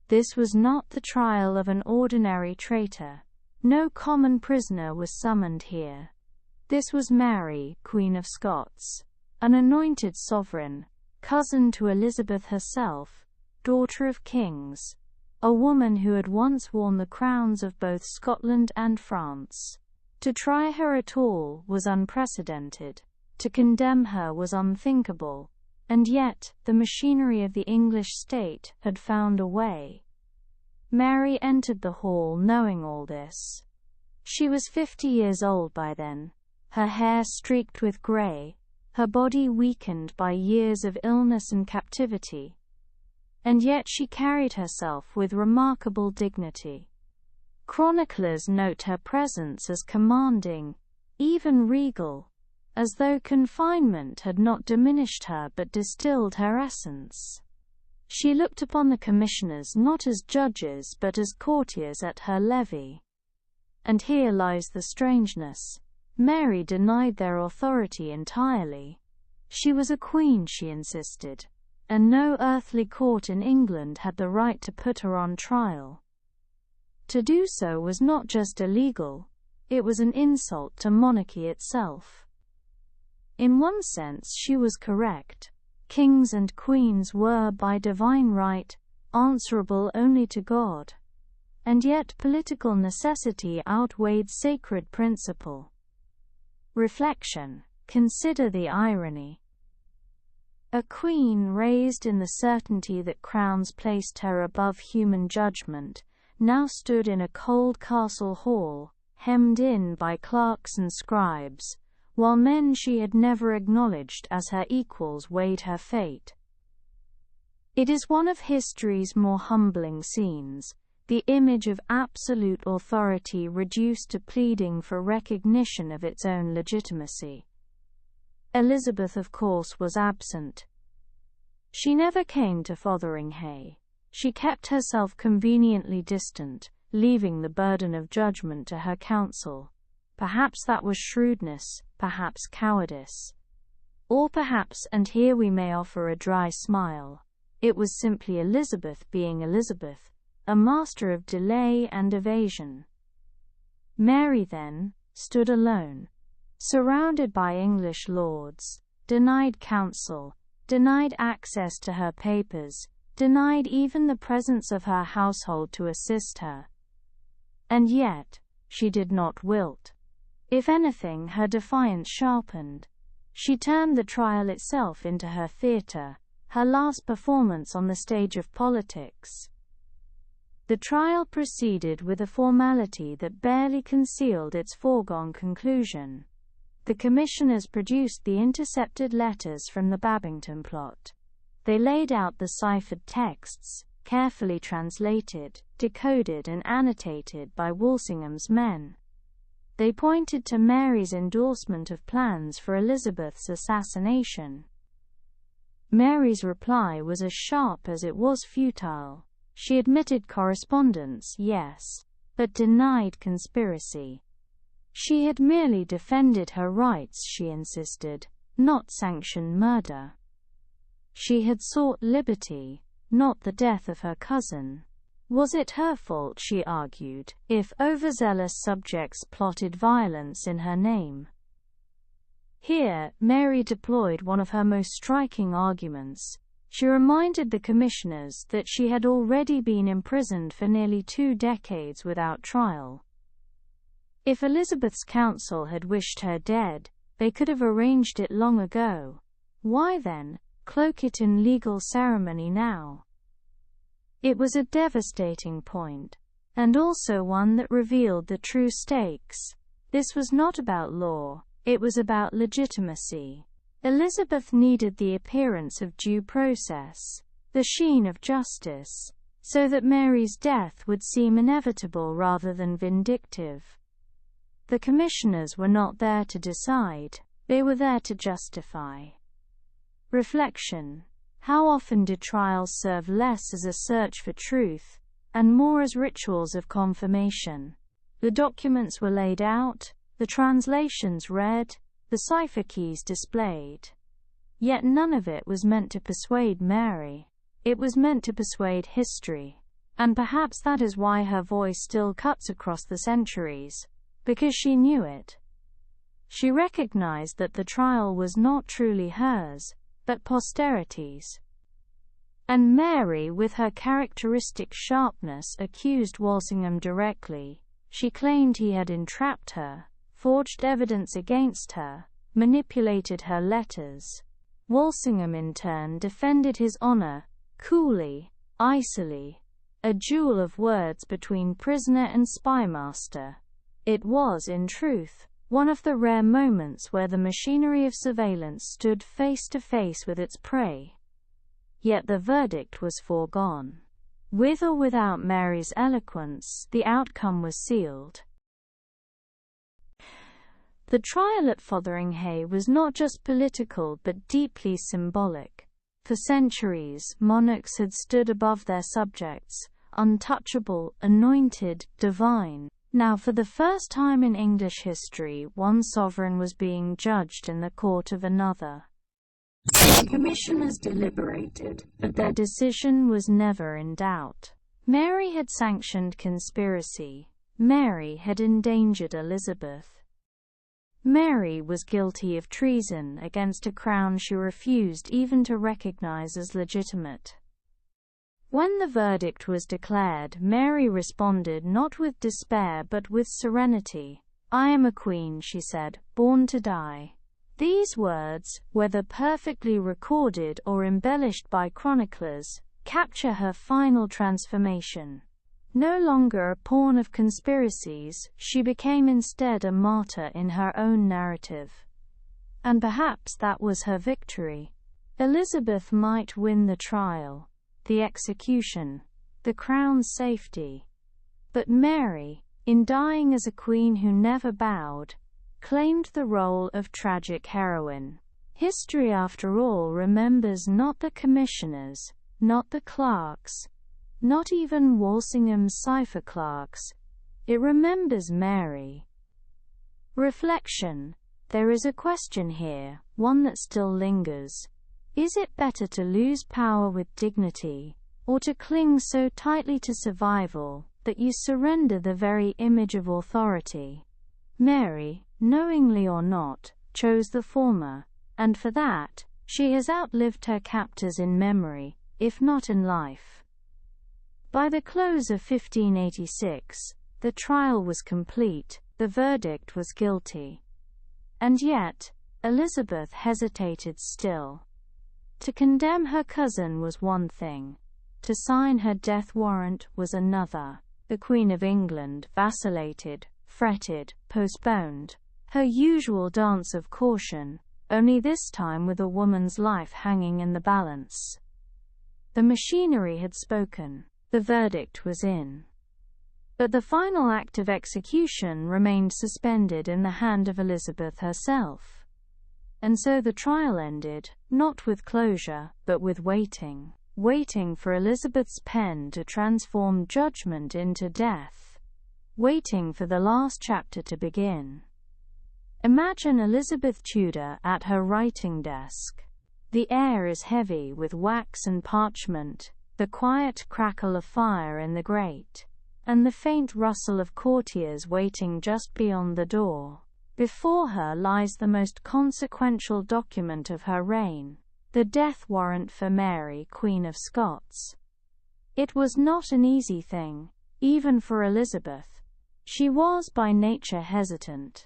This was not the trial of an ordinary traitor. No common prisoner was summoned here. This was Mary, Queen of Scots, an anointed sovereign, cousin to Elizabeth herself, daughter of kings, a woman who had once worn the crowns of both Scotland and France. To try her at all was unprecedented. To condemn her was unthinkable. And yet, the machinery of the English state had found a way. Mary entered the hall knowing all this. She was 50 years old by then, her hair streaked with grey, her body weakened by years of illness and captivity. And yet she carried herself with remarkable dignity. Chroniclers note her presence as commanding, even regal, as though confinement had not diminished her but distilled her essence. She looked upon the commissioners not as judges but as courtiers at her levee. And here lies the strangeness. Mary denied their authority entirely. She was a queen, she insisted, and no earthly court in England had the right to put her on trial. To do so was not just illegal, it was an insult to monarchy itself. In one sense she was correct. Kings and queens were, by divine right, answerable only to God. And yet political necessity outweighed sacred principle. Reflection. Consider the irony. A queen raised in the certainty that crowns placed her above human judgment, now stood in a cold castle hall, hemmed in by clerks and scribes, while men she had never acknowledged as her equals weighed her fate. It is one of history's more humbling scenes, the image of absolute authority reduced to pleading for recognition of its own legitimacy. Elizabeth, of course, was absent. She never came to Fotheringhay. She kept herself conveniently distant, leaving the burden of judgment to her council. Perhaps that was shrewdness, perhaps cowardice. Or perhaps, and here we may offer a dry smile, it was simply Elizabeth being Elizabeth, a master of delay and evasion. Mary, then, stood alone. surrounded by English lords, denied counsel, denied access to her papers, denied even the presence of her household to assist her. And yet, she did not wilt. If anything, her defiance sharpened. She turned the trial itself into her theatre, her last performance on the stage of politics. The trial proceeded with a formality that barely concealed its foregone conclusion. The commissioners produced the intercepted letters from the Babington plot. They laid out the ciphered texts, carefully translated, decoded and annotated by Walsingham's men. They pointed to Mary's endorsement of plans for Elizabeth's assassination. Mary's reply was as sharp as it was futile. She admitted correspondence, yes, but denied conspiracy. She had merely defended her rights, she insisted, not sanctioned murder. She had sought liberty, not the death of her cousin. Was it her fault, she argued, if overzealous subjects plotted violence in her name? Here, Mary deployed one of her most striking arguments. She reminded the commissioners that she had already been imprisoned for nearly 2 decades without trial. If Elizabeth's council had wished her dead, they could have arranged it long ago. Why then cloak it in legal ceremony now? It was a devastating point, and also one that revealed the true stakes. This was not about law, it was about legitimacy. Elizabeth needed the appearance of due process, the sheen of justice, so that Mary's death would seem inevitable rather than vindictive. The commissioners were not there to decide, they were there to justify. Reflection. How often do trials serve less as a search for truth, and more as rituals of confirmation? The documents were laid out, the translations read, the cipher keys displayed. Yet none of it was meant to persuade Mary. It was meant to persuade history. And perhaps that is why her voice still cuts across the centuries. Because she knew it. She recognized that the trial was not truly hers, but posterity's. And Mary, with her characteristic sharpness, accused Walsingham directly. She claimed he had entrapped her, forged evidence against her, manipulated her letters. Walsingham in turn defended his honor, coolly, icily, a duel of words between prisoner and spymaster. It was, in truth, one of the rare moments where the machinery of surveillance stood face to face with its prey. Yet the verdict was foregone. With or without Mary's eloquence, the outcome was sealed. The trial at Fotheringhay was not just political but deeply symbolic. For centuries, monarchs had stood above their subjects, untouchable, anointed, divine. Now, for the first time in English history, one sovereign was being judged in the court of another. The commissioners deliberated, but their decision was never in doubt. Mary had sanctioned conspiracy. Mary had endangered Elizabeth. Mary was guilty of treason against a crown she refused even to recognize as legitimate. When the verdict was declared, Mary responded not with despair but with serenity. "I am a queen," she said, "born to die." These words, whether perfectly recorded or embellished by chroniclers, capture her final transformation. No longer a pawn of conspiracies, she became instead a martyr in her own narrative. And perhaps that was her victory. Elizabeth might win the trial, the execution, the crown's safety. But Mary, in dying as a queen who never bowed, claimed the role of tragic heroine. History, after all, remembers not the commissioners, not the clerks, not even Walsingham's cipher clerks. It remembers Mary. Reflection. There is a question here, one that still lingers. Is it better to lose power with dignity, or to cling so tightly to survival that you surrender the very image of authority? Mary, knowingly or not, chose the former, and for that, she has outlived her captors in memory, if not in life. By the close of 1586, the trial was complete, the verdict was guilty. And yet, Elizabeth hesitated still. To condemn her cousin was one thing. To sign her death warrant was another. The Queen of England vacillated, fretted, postponed. Her usual dance of caution, only this time with a woman's life hanging in the balance. The machinery had spoken. The verdict was in. But the final act of execution remained suspended in the hand of Elizabeth herself. And so the trial ended, not with closure, but with waiting. Waiting for Elizabeth's pen to transform judgment into death. Waiting for the last chapter to begin. Imagine Elizabeth Tudor at her writing desk. The air is heavy with wax and parchment, the quiet crackle of fire in the grate, and the faint rustle of courtiers waiting just beyond the door. Before her lies the most consequential document of her reign, the death warrant for Mary, Queen of Scots. It was not an easy thing, even for Elizabeth. She was by nature hesitant.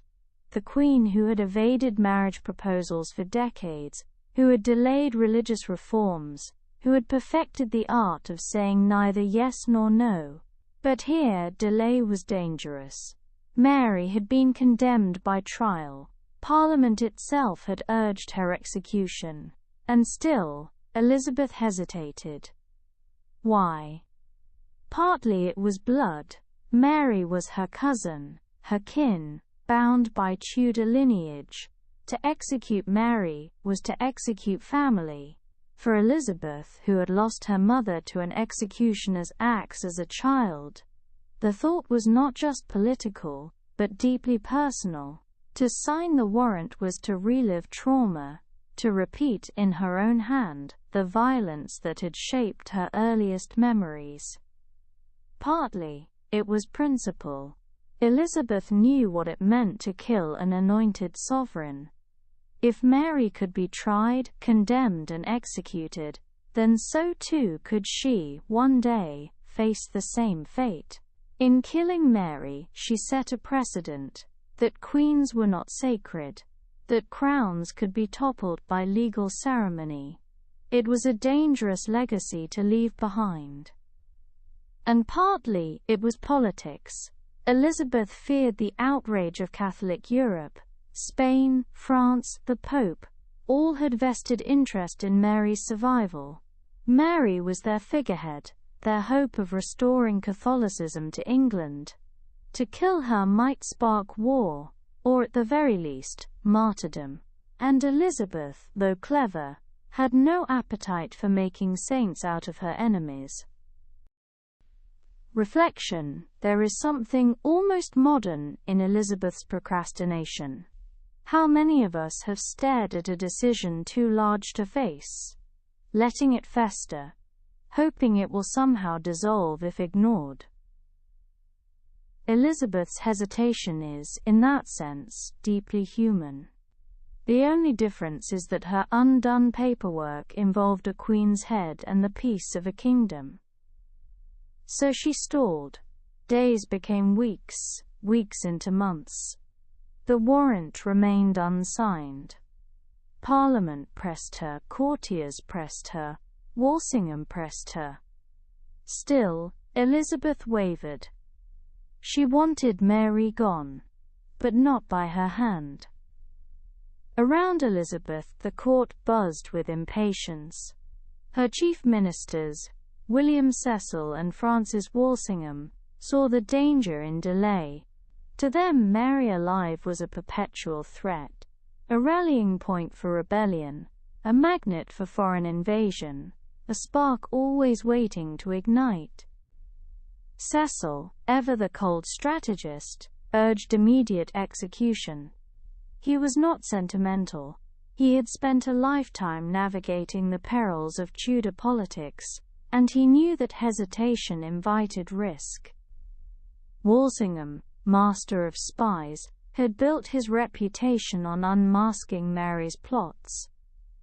The Queen who had evaded marriage proposals for decades, who had delayed religious reforms, who had perfected the art of saying neither yes nor no. But here delay was dangerous. Mary had been condemned by trial. Parliament itself had urged her execution. And still, Elizabeth hesitated. Why? Partly it was blood. Mary was her cousin, her kin, bound by Tudor lineage. To execute Mary was to execute family. For Elizabeth, who had lost her mother to an executioner's axe as a child, the thought was not just political, but deeply personal. To sign the warrant was to relive trauma, to repeat in her own hand the violence that had shaped her earliest memories. Partly, it was principle. Elizabeth knew what it meant to kill an anointed sovereign. If Mary could be tried, condemned and executed, then so too could she, one day, face the same fate. In killing Mary, she set a precedent, that queens were not sacred, that crowns could be toppled by legal ceremony. It was a dangerous legacy to leave behind. And partly, it was politics. Elizabeth feared the outrage of Catholic Europe. Spain, France, the Pope, all had vested interest in Mary's survival. Mary was their figurehead, their hope of restoring Catholicism to England. To kill her might spark war, or at the very least, martyrdom. And Elizabeth, though clever, had no appetite for making saints out of her enemies. Reflection: there is something almost modern in Elizabeth's procrastination. How many of us have stared at a decision too large to face, letting it fester, hoping it will somehow dissolve if ignored? Elizabeth's hesitation is, in that sense, deeply human. The only difference is that her undone paperwork involved a queen's head and the peace of a kingdom. So she stalled. Days became weeks, weeks into months. The warrant remained unsigned. Parliament pressed her, courtiers pressed her, Walsingham pressed her. Still, Elizabeth wavered. She wanted Mary gone, but not by her hand. Around Elizabeth the court buzzed with impatience. Her chief ministers, William Cecil and Francis Walsingham, saw the danger in delay. To them Mary alive was a perpetual threat, a rallying point for rebellion, a magnet for foreign invasion, a spark always waiting to ignite. Cecil, ever the cold strategist, urged immediate execution. He was not sentimental. He had spent a lifetime navigating the perils of Tudor politics, and he knew that hesitation invited risk. Walsingham, master of spies, had built his reputation on unmasking Mary's plots.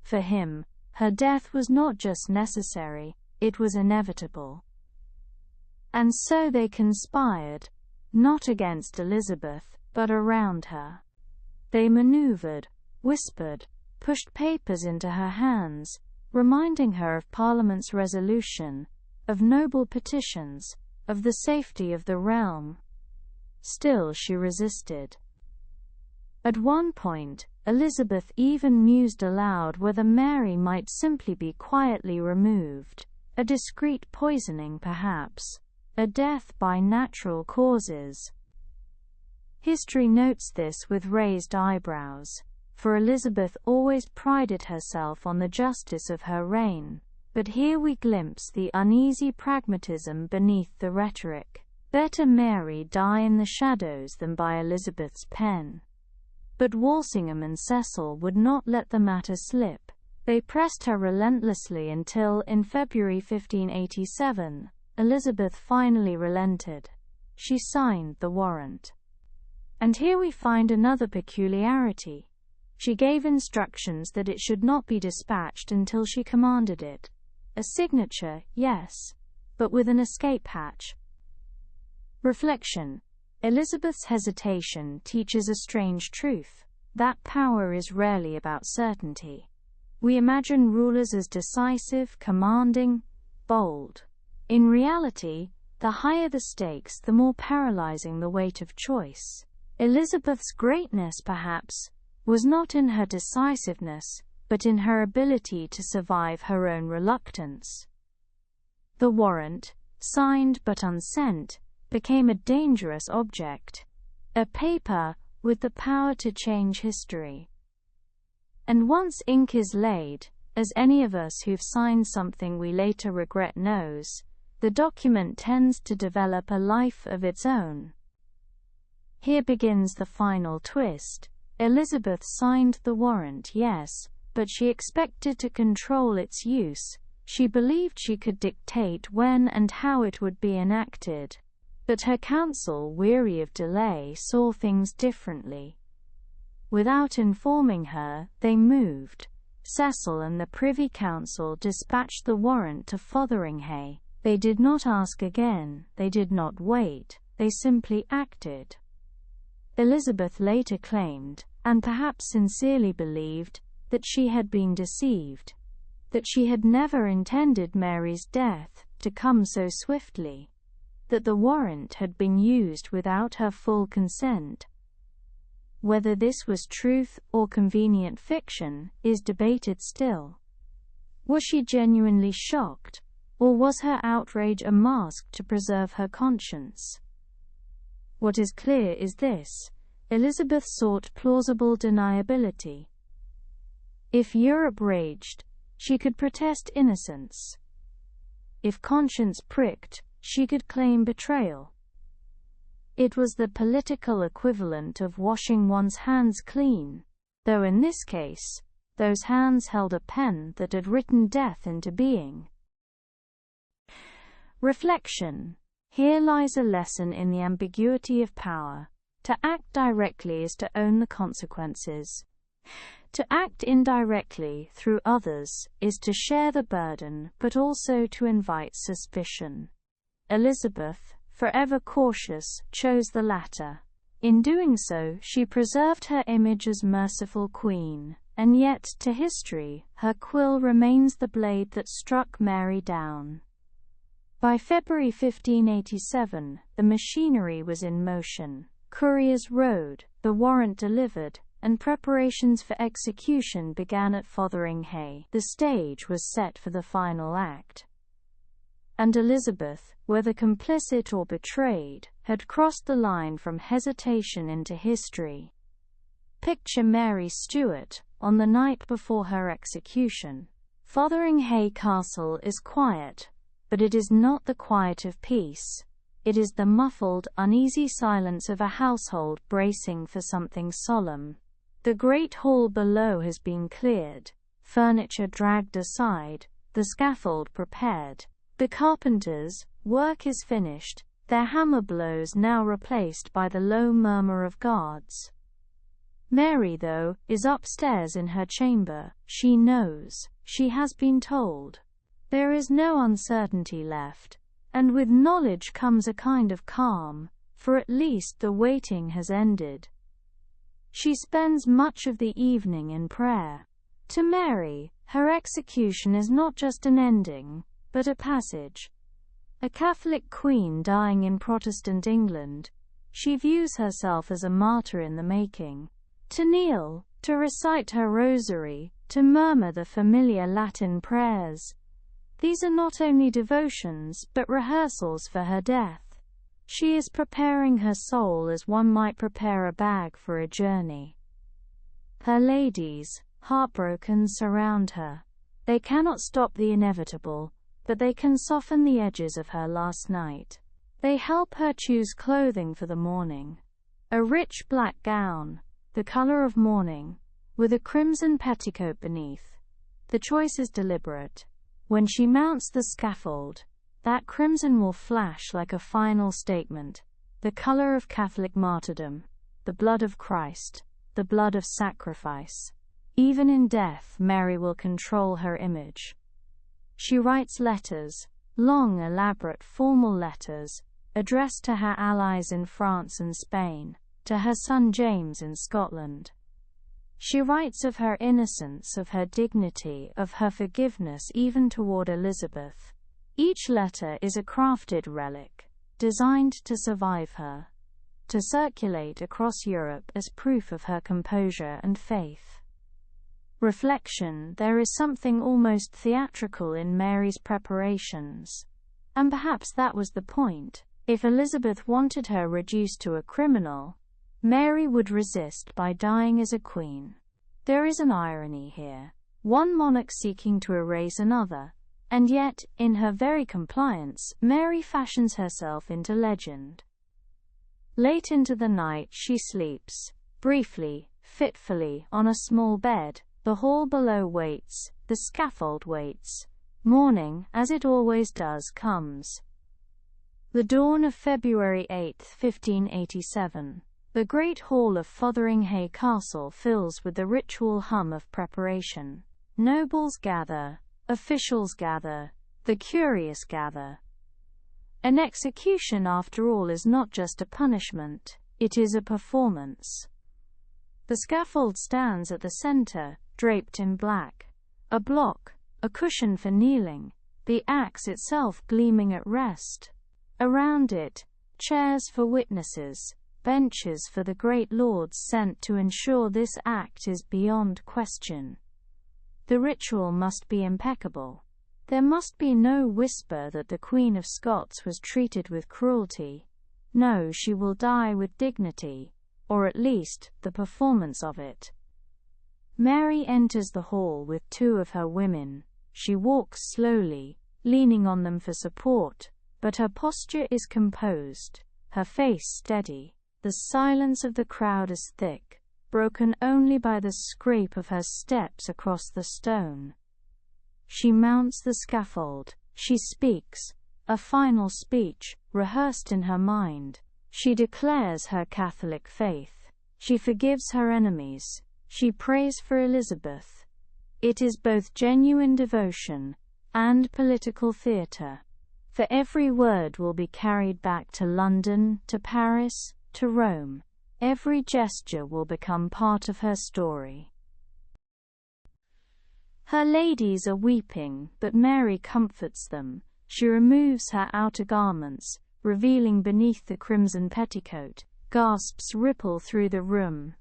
For him, her death was not just necessary, it was inevitable. And so they conspired, not against Elizabeth, but around her. They maneuvered, whispered, pushed papers into her hands, reminding her of Parliament's resolution, of noble petitions, of the safety of the realm. Still she resisted. At one point, Elizabeth even mused aloud whether Mary might simply be quietly removed, a discreet poisoning perhaps, a death by natural causes. History notes this with raised eyebrows, for Elizabeth always prided herself on the justice of her reign, but here we glimpse the uneasy pragmatism beneath the rhetoric. Better Mary die in the shadows than by Elizabeth's pen. But Walsingham and Cecil would not let the matter slip. They pressed her relentlessly until, in February 1587, Elizabeth finally relented. She signed the warrant. And here we find another peculiarity. She gave instructions that it should not be dispatched until she commanded it. A signature, yes, but with an escape hatch. Reflection. Elizabeth's hesitation teaches a strange truth, that power is rarely about certainty. We imagine rulers as decisive, commanding, bold. In reality, the higher the stakes, the more paralyzing the weight of choice. Elizabeth's greatness, perhaps, was not in her decisiveness, but in her ability to survive her own reluctance. The warrant, signed but unsent, became a dangerous object, a paper with the power to change history. And once ink is laid, as any of us who've signed something we later regret knows, the document tends to develop a life of its own. Here begins the final twist. Elizabeth signed the warrant, yes, but she expected to control its use. She believed she could dictate when and how it would be enacted. But her council, weary of delay, saw things differently. Without informing her, they moved. Cecil and the Privy Council dispatched the warrant to Fotheringhay. They did not ask again, they did not wait, they simply acted. Elizabeth later claimed, and perhaps sincerely believed, that she had been deceived, that she had never intended Mary's death to come so swiftly, that the warrant had been used without her full consent. Whether this was truth or convenient fiction is debated still. Was she genuinely shocked, or was her outrage a mask to preserve her conscience? What is clear is this: Elizabeth sought plausible deniability. If Europe raged, she could protest innocence. If conscience pricked, she could claim betrayal. It was the political equivalent of washing one's hands clean, though in this case, those hands held a pen that had written death into being. Reflection. Here lies a lesson in the ambiguity of power. To act directly is to own the consequences. To act indirectly, through others, is to share the burden but also to invite suspicion. Elizabeth, forever cautious, chose the latter. In doing so, she preserved her image as merciful queen, and yet, to history, her quill remains the blade that struck Mary down. By February 1587, the machinery was in motion. Couriers rode, the warrant delivered, and preparations for execution began at Fotheringhay. The stage was set for the final act. And Elizabeth, whether complicit or betrayed, had crossed the line from hesitation into history. Picture Mary Stuart, on the night before her execution. Fotheringhay Castle is quiet, but it is not the quiet of peace. It is the muffled, uneasy silence of a household bracing for something solemn. The great hall below has been cleared, furniture dragged aside, the scaffold prepared. The carpenters' work is finished, their hammer blows now replaced by the low murmur of guards. Mary, though, is upstairs in her chamber. She knows, she has been told. There is no uncertainty left, and with knowledge comes a kind of calm, for at least the waiting has ended. She spends much of the evening in prayer. To Mary, her execution is not just an ending, but a passage. A Catholic queen dying in Protestant England, she views herself as a martyr in the making. To kneel, to recite her rosary, to murmur the familiar Latin prayers. These are not only devotions, but rehearsals for her death. She is preparing her soul as one might prepare a bag for a journey. Her ladies, heartbroken, surround her. They cannot stop the inevitable, but they can soften the edges of her last night. They help her choose clothing for the morning. A rich black gown, the color of mourning, with a crimson petticoat beneath. The choice is deliberate. When she mounts the scaffold, that crimson will flash like a final statement, the color of Catholic martyrdom, the blood of Christ, the blood of sacrifice. Even in death, Mary will control her image. She writes letters, long, elaborate, formal letters, addressed to her allies in France and Spain, to her son James in Scotland. She writes of her innocence, of her dignity, of her forgiveness, even toward Elizabeth. Each letter is a crafted relic, designed to survive her, to circulate across Europe as proof of her composure and faith. Reflection: there is something almost theatrical in Mary's preparations. And perhaps that was the point. If Elizabeth wanted her reduced to a criminal, Mary would resist by dying as a queen. There is an irony here. One monarch seeking to erase another. And yet, in her very compliance, Mary fashions herself into legend. Late into the night she sleeps, briefly, fitfully, on a small bed. The hall below waits, the scaffold waits. Morning, as it always does, comes. The dawn of February 8, 1587. The great hall of Fotheringhay Castle fills with the ritual hum of preparation. Nobles gather, officials gather, the curious gather. An execution, after all, is not just a punishment, it is a performance. The scaffold stands at the center, draped in black. A block, a cushion for kneeling, the axe itself gleaming at rest. Around it, chairs for witnesses, benches for the great lords sent to ensure this act is beyond question. The ritual must be impeccable. There must be no whisper that the Queen of Scots was treated with cruelty. No, she will die with dignity, or at least, the performance of it. Mary enters the hall with two of her women. She walks slowly, leaning on them for support, but her posture is composed, her face steady. The silence of the crowd is thick, broken only by the scrape of her steps across the stone. She mounts the scaffold, she speaks, a final speech, rehearsed in her mind. She declares her Catholic faith. She forgives her enemies. She prays for Elizabeth. It is both genuine devotion and political theatre. For every word will be carried back to London, to Paris, to Rome. Every gesture will become part of her story. Her ladies are weeping, but Mary comforts them. She removes her outer garments, revealing beneath the crimson petticoat. Gasps ripple through the room.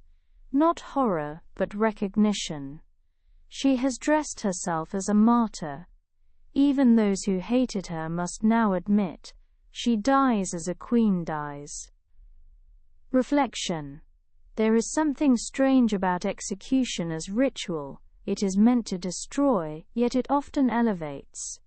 Not horror, but recognition. She has dressed herself as a martyr. Even those who hated her must now admit, she dies as a queen dies. Reflection: there is something strange about execution as ritual. It is meant to destroy, yet it often elevates.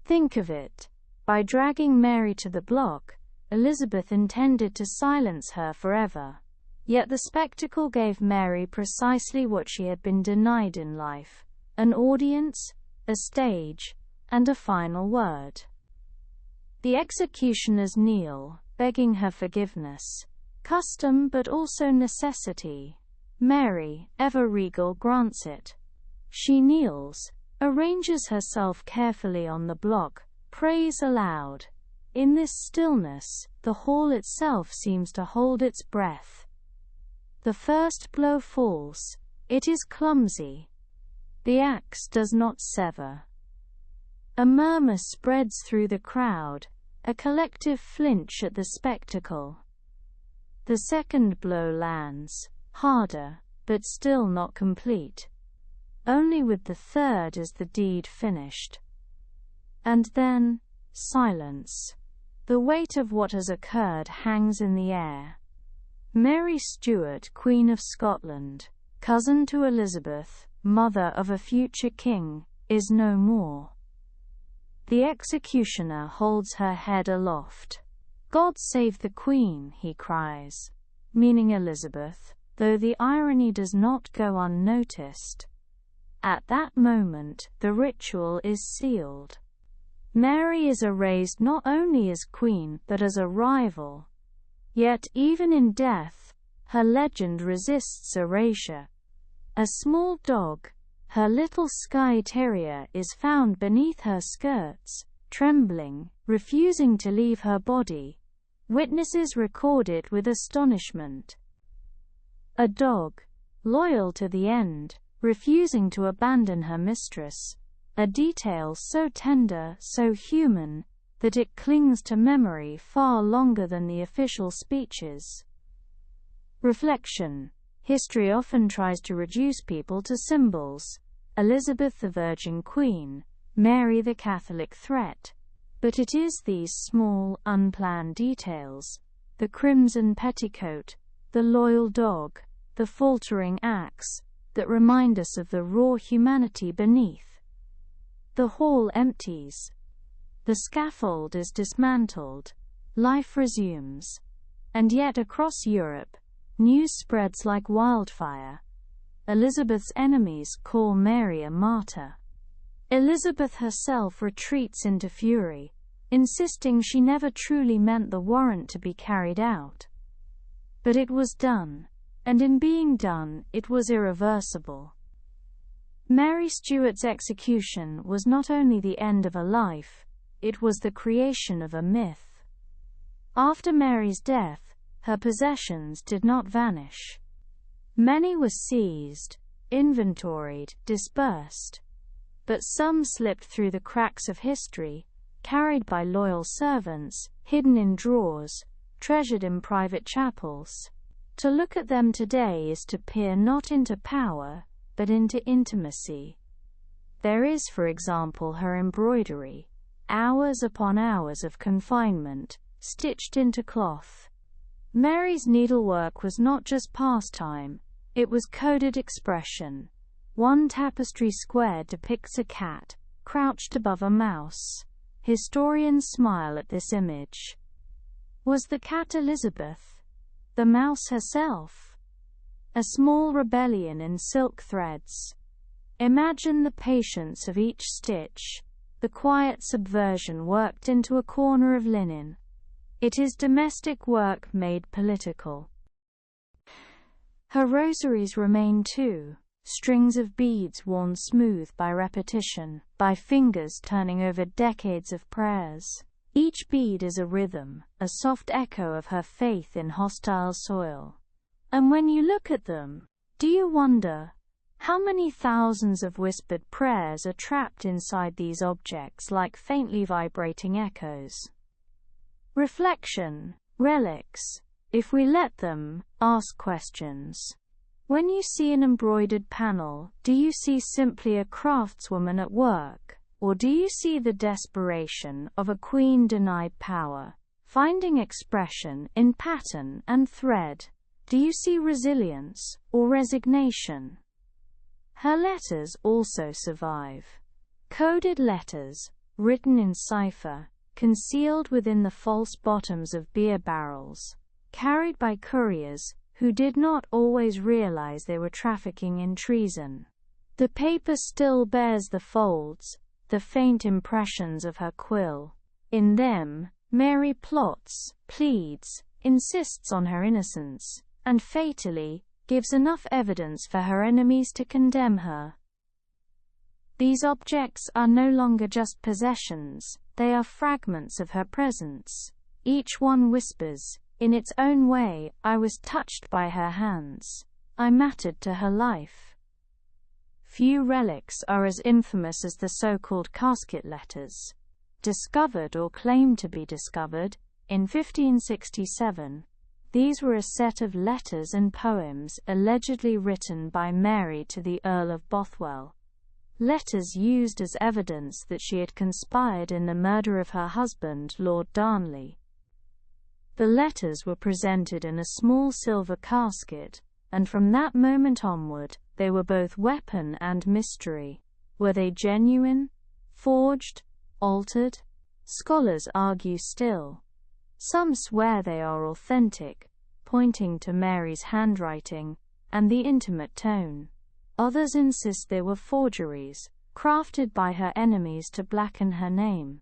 Think of it. By dragging Mary to the block, Elizabeth intended to silence her forever. Yet the spectacle gave Mary precisely what she had been denied in life: an audience, a stage, and a final word. The executioners kneel, begging her forgiveness. Custom but also necessity. Mary, ever regal, grants it. She kneels, arranges herself carefully on the block, prays aloud. In this stillness, the hall itself seems to hold its breath. The first blow falls. It is clumsy. The axe does not sever. A murmur spreads through the crowd, a collective flinch at the spectacle. The second blow lands, harder, but still not complete. Only with the third is the deed finished. And then, silence. The weight of what has occurred hangs in the air. Mary Stuart, Queen of Scotland, cousin to Elizabeth, mother of a future king, is no more. The executioner holds her head aloft. "God save the Queen," he cries, meaning Elizabeth, though the irony does not go unnoticed. At that moment, the ritual is sealed. Mary is erased not only as queen but as a rival. Yet even in death, her legend resists erasure. A small dog, her little Skye Terrier, is found beneath her skirts, trembling, refusing to leave her body. Witnesses record it with astonishment. A dog, loyal to the end, refusing to abandon her mistress. A detail so tender, so human, that it clings to memory far longer than the official speeches. Reflection. History often tries to reduce people to symbols. Elizabeth the Virgin Queen, Mary the Catholic threat. But it is these small, unplanned details, the crimson petticoat, the loyal dog, the faltering axe, that remind us of the raw humanity beneath. The hall empties. The scaffold is dismantled. Life resumes. And yet across Europe, news spreads like wildfire. Elizabeth's enemies call Mary a martyr. Elizabeth herself retreats into fury, insisting she never truly meant the warrant to be carried out. But it was done, and in being done, it was irreversible. Mary Stuart's execution was not only the end of a life, it was the creation of a myth. After Mary's death, her possessions did not vanish. Many were seized, inventoried, dispersed. But some slipped through the cracks of history, carried by loyal servants, hidden in drawers, treasured in private chapels. To look at them today is to peer not into power, but into intimacy. There is, for example, her embroidery, hours upon hours of confinement, stitched into cloth. Mary's needlework was not just pastime, it was coded expression. One tapestry square depicts a cat, crouched above a mouse. Historians smile at this image. Was the cat Elizabeth? The mouse herself? A small rebellion in silk threads. Imagine the patience of each stitch, the quiet subversion worked into a corner of linen. It is domestic work made political. Her rosaries remain too, strings of beads worn smooth by repetition, by fingers turning over decades of prayers. Each bead is a rhythm, a soft echo of her faith in hostile soil. And when you look at them, do you wonder, how many thousands of whispered prayers are trapped inside these objects like faintly vibrating echoes? Reflection. Relics, if we let them, ask questions. When you see an embroidered panel, do you see simply a craftswoman at work? Or do you see the desperation of a queen denied power, finding expression in pattern and thread? Do you see resilience or resignation? Her letters also survive. Coded letters, written in cipher, concealed within the false bottoms of beer barrels, carried by couriers who did not always realize they were trafficking in treason. The paper still bears the folds, the faint impressions of her quill. In them, Mary plots, pleads, insists on her innocence, and fatally, gives enough evidence for her enemies to condemn her. These objects are no longer just possessions, they are fragments of her presence. Each one whispers, in its own way, I was touched by her hands. I mattered to her life. Few relics are as infamous as the so-called casket letters. Discovered or claimed to be discovered, in 1567, these were a set of letters and poems allegedly written by Mary to the Earl of Bothwell. Letters used as evidence that she had conspired in the murder of her husband, Lord Darnley. The letters were presented in a small silver casket, and from that moment onward, they were both weapon and mystery. Were they genuine, forged, altered? Scholars argue still. Some swear they are authentic, pointing to Mary's handwriting and the intimate tone. Others insist they were forgeries, crafted by her enemies to blacken her name.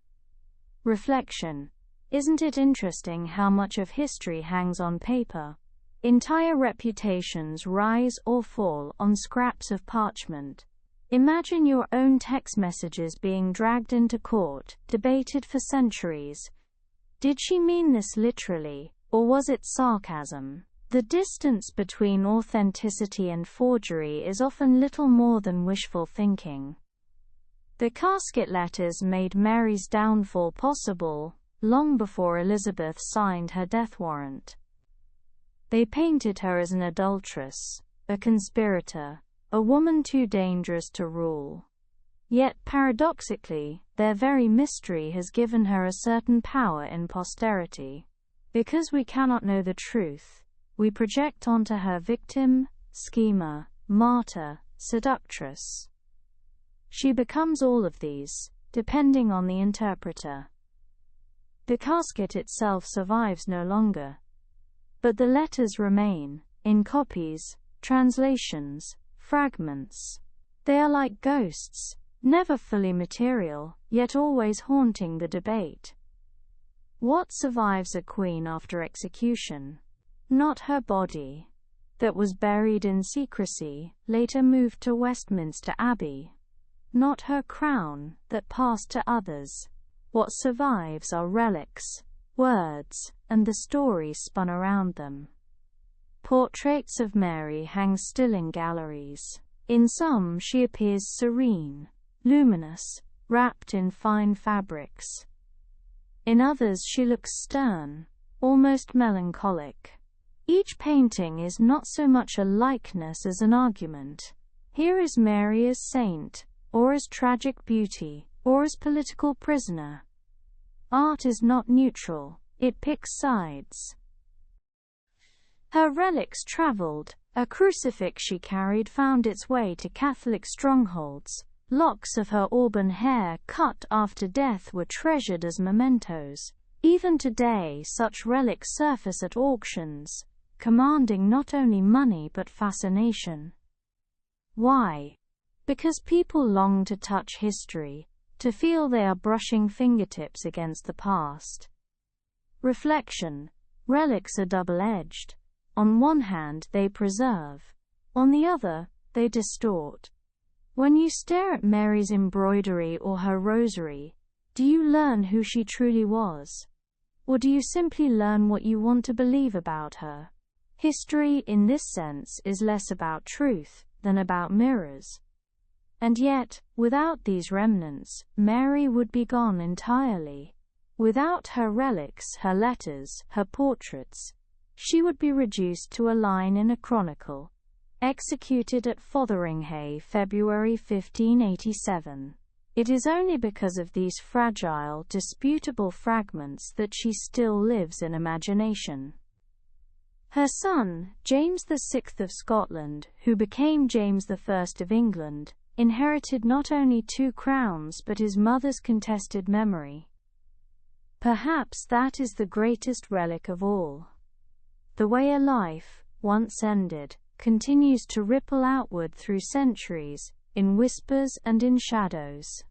Reflection. Isn't it interesting how much of history hangs on paper? Entire reputations rise or fall on scraps of parchment. Imagine your own text messages being dragged into court, debated for centuries. Did she mean this literally, or was it sarcasm? The distance between authenticity and forgery is often little more than wishful thinking. The casket letters made Mary's downfall possible, long before Elizabeth signed her death warrant. They painted her as an adulteress, a conspirator, a woman too dangerous to rule. Yet paradoxically, their very mystery has given her a certain power in posterity. Because we cannot know the truth, we project onto her victim, schemer, martyr, seductress. She becomes all of these, depending on the interpreter. The casket itself survives no longer. But the letters remain, in copies, translations, fragments. They are like ghosts, never fully material, yet always haunting the debate. What survives a queen after execution? Not her body, that was buried in secrecy, later moved to Westminster Abbey. Not her crown, that passed to others. What survives are relics, words, and the stories spun around them. Portraits of Mary hang still in galleries. In some she appears serene, luminous, wrapped in fine fabrics. In others she looks stern, almost melancholic. Each painting is not so much a likeness as an argument. Here is Mary as saint, or as tragic beauty, or as political prisoner. Art is not neutral, it picks sides. Her relics traveled. A crucifix she carried found its way to Catholic strongholds. Locks of her auburn hair cut after death were treasured as mementos. Even today such relics surface at auctions, commanding not only money but fascination. Why? Because people long to touch history, to feel they are brushing fingertips against the past. Reflection. Relics are double-edged. On one hand, they preserve. On the other, they distort. When you stare at Mary's embroidery or her rosary, do you learn who she truly was? Or do you simply learn what you want to believe about her? History, in this sense, is less about truth than about mirrors. And yet, without these remnants, Mary would be gone entirely. Without her relics, her letters, her portraits, she would be reduced to a line in a chronicle. Executed at Fotheringhay, February 1587. It is only because of these fragile, disputable fragments that she still lives in imagination. Her son, James VI of Scotland, who became James I of England, inherited not only two crowns but his mother's contested memory. Perhaps that is the greatest relic of all. The way a life, once ended, continues to ripple outward through centuries, in whispers and in shadows.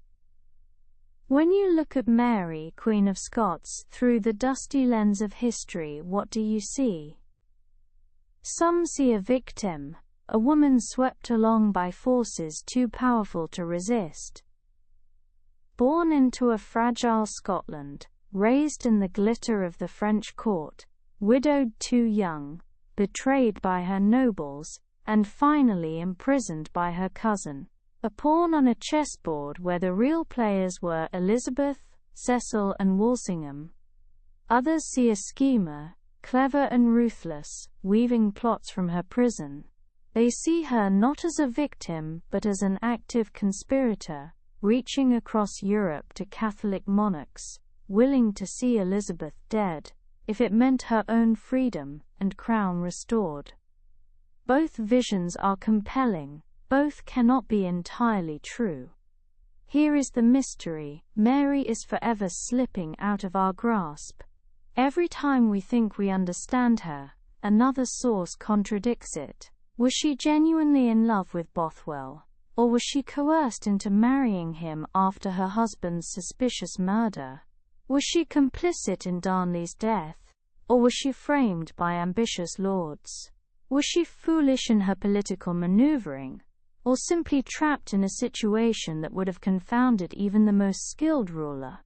When you look at Mary, Queen of Scots, through the dusty lens of history, what do you see? Some see a victim, a woman swept along by forces too powerful to resist. Born into a fragile Scotland, raised in the glitter of the French court, widowed too young, betrayed by her nobles, and finally imprisoned by her cousin. A pawn on a chessboard where the real players were Elizabeth, Cecil and Walsingham. Others see a schemer, clever and ruthless, weaving plots from her prison. They see her not as a victim but as an active conspirator, reaching across Europe to Catholic monarchs, willing to see Elizabeth dead, if it meant her own freedom and crown restored. Both visions are compelling, both cannot be entirely true. Here is the mystery: Mary is forever slipping out of our grasp. Every time we think we understand her, another source contradicts it. Was she genuinely in love with Bothwell? Or was she coerced into marrying him after her husband's suspicious murder? Was she complicit in Darnley's death? Or was she framed by ambitious lords? Was she foolish in her political maneuvering? Or simply trapped in a situation that would have confounded even the most skilled ruler?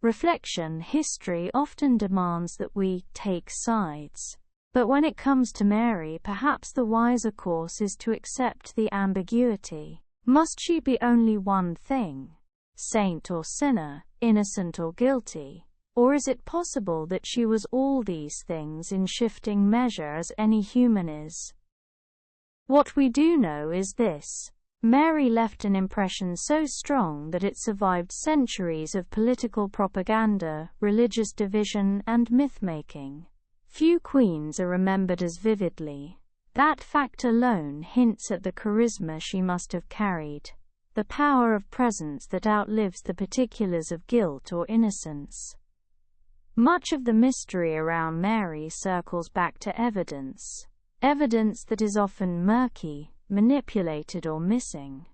Reflection: history often demands that we take sides. But when it comes to Mary, perhaps the wiser course is to accept the ambiguity. Must she be only one thing? Saint or sinner, innocent or guilty? Or is it possible that she was all these things in shifting measure as any human is? What we do know is this: Mary left an impression so strong that it survived centuries of political propaganda, religious division, and myth-making. Few queens are remembered as vividly. That fact alone hints at the charisma she must have carried, the power of presence that outlives the particulars of guilt or innocence. Much of the mystery around Mary circles back to evidence that is often murky, manipulated or missing.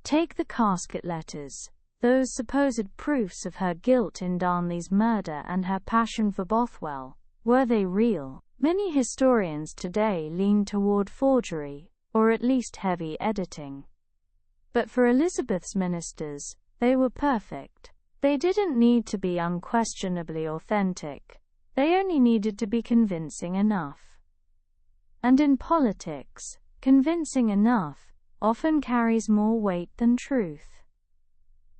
Take the casket letters, those supposed proofs of her guilt in Darnley's murder and her passion for Bothwell. Were they real? Many historians today lean toward forgery, or at least heavy editing. But for Elizabeth's ministers, they were perfect. They didn't need to be unquestionably authentic. They only needed to be convincing enough. And in politics, convincing enough often carries more weight than truth.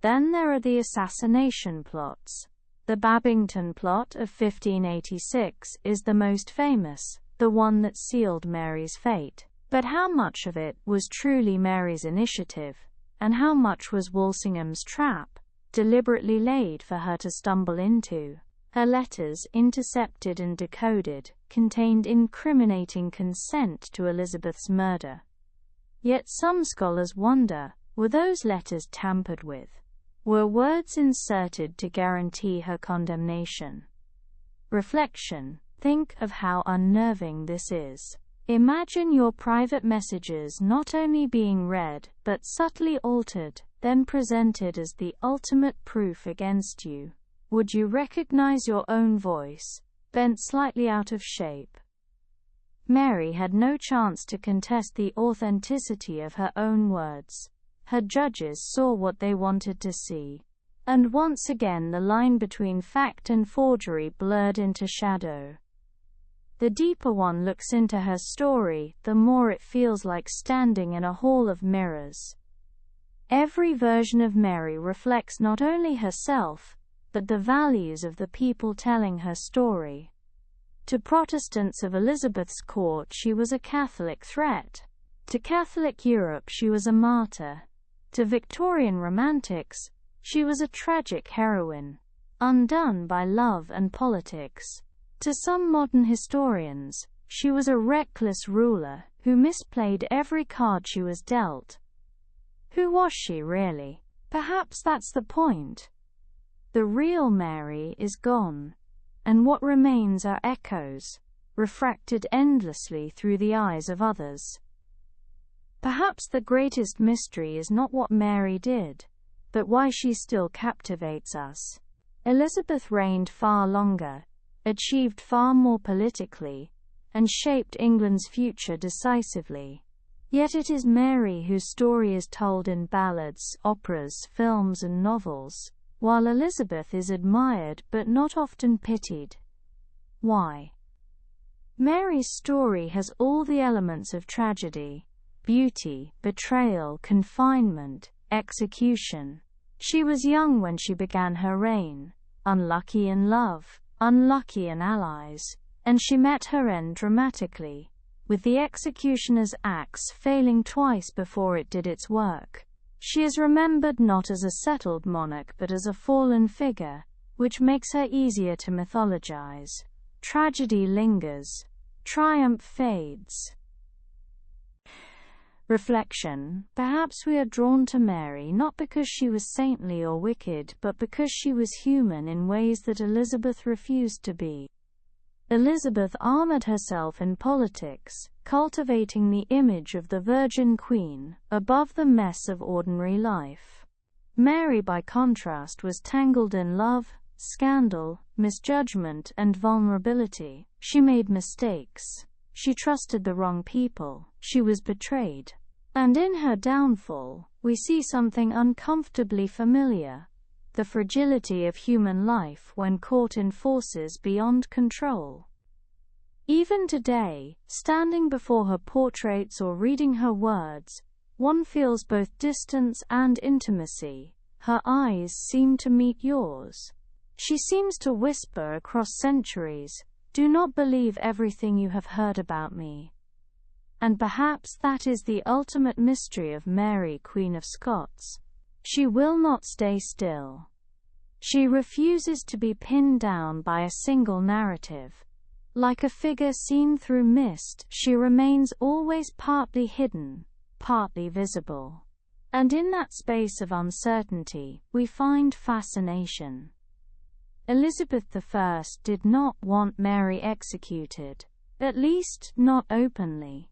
Then there are the assassination plots. The Babington plot of 1586 is the most famous, the one that sealed Mary's fate. But how much of it was truly Mary's initiative, and how much was Walsingham's trap, deliberately laid for her to stumble into? Her letters, intercepted and decoded, contained incriminating consent to Elizabeth's murder. Yet some scholars wonder, were those letters tampered with? Were words inserted to guarantee her condemnation? Reflection: think of how unnerving this is. Imagine your private messages not only being read, but subtly altered, then presented as the ultimate proof against you. Would you recognize your own voice, bent slightly out of shape? Mary had no chance to contest the authenticity of her own words. Her judges saw what they wanted to see. And once again the line between fact and forgery blurred into shadow. The deeper one looks into her story, the more it feels like standing in a hall of mirrors. Every version of Mary reflects not only herself, but the values of the people telling her story. To Protestants of Elizabeth's court she was a Catholic threat. To Catholic Europe she was a martyr. To Victorian romantics, she was a tragic heroine, undone by love and politics. To some modern historians, she was a reckless ruler who misplayed every card she was dealt. Who was she really? Perhaps that's the point. The real Mary is gone, and what remains are echoes, refracted endlessly through the eyes of others. Perhaps the greatest mystery is not what Mary did, but why she still captivates us. Elizabeth reigned far longer, achieved far more politically, and shaped England's future decisively. Yet it is Mary whose story is told in ballads, operas, films and novels, while Elizabeth is admired but not often pitied. Why? Mary's story has all the elements of tragedy: beauty, betrayal, confinement, execution. She was young when she began her reign, unlucky in love, unlucky in allies, and she met her end dramatically, with the executioner's axe failing twice before it did its work. She is remembered not as a settled monarch but as a fallen figure, which makes her easier to mythologize. Tragedy lingers, triumph fades. Reflection. Perhaps we are drawn to Mary not because she was saintly or wicked but because she was human in ways that Elizabeth refused to be. Elizabeth armored herself in politics, cultivating the image of the Virgin Queen, above the mess of ordinary life. Mary, by contrast, was tangled in love, scandal, misjudgment, and vulnerability. She made mistakes. She trusted the wrong people. She was betrayed. And in her downfall, we see something uncomfortably familiar: the fragility of human life when caught in forces beyond control. Even today, standing before her portraits or reading her words, one feels both distance and intimacy. Her eyes seem to meet yours. She seems to whisper across centuries, "Do not believe everything you have heard about me." And perhaps that is the ultimate mystery of Mary, Queen of Scots. She will not stay still. She refuses to be pinned down by a single narrative. Like a figure seen through mist, she remains always partly hidden, partly visible. And in that space of uncertainty, we find fascination. Elizabeth I did not want Mary executed, at least not openly.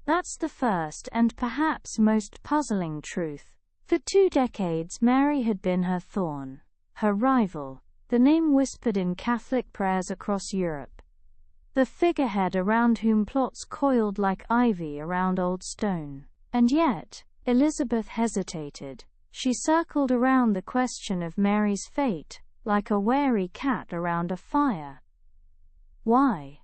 That's the first and perhaps most puzzling truth. For 2 decades Mary had been her thorn, her rival, the name whispered in Catholic prayers across Europe, the figurehead around whom plots coiled like ivy around old stone. And yet, Elizabeth hesitated. She circled around the question of Mary's fate, like a wary cat around a fire. Why?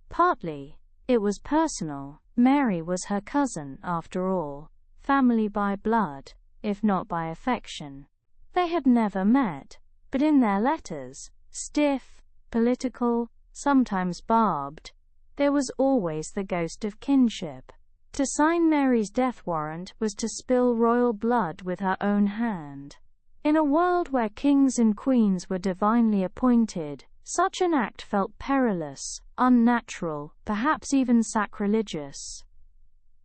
Partly, it was personal. Mary was her cousin, after all, family by blood, if not by affection. They had never met, but in their letters, stiff, political, sometimes barbed, there was always the ghost of kinship. To sign Mary's death warrant was to spill royal blood with her own hand. In a world where kings and queens were divinely appointed, such an act felt perilous, unnatural, perhaps even sacrilegious.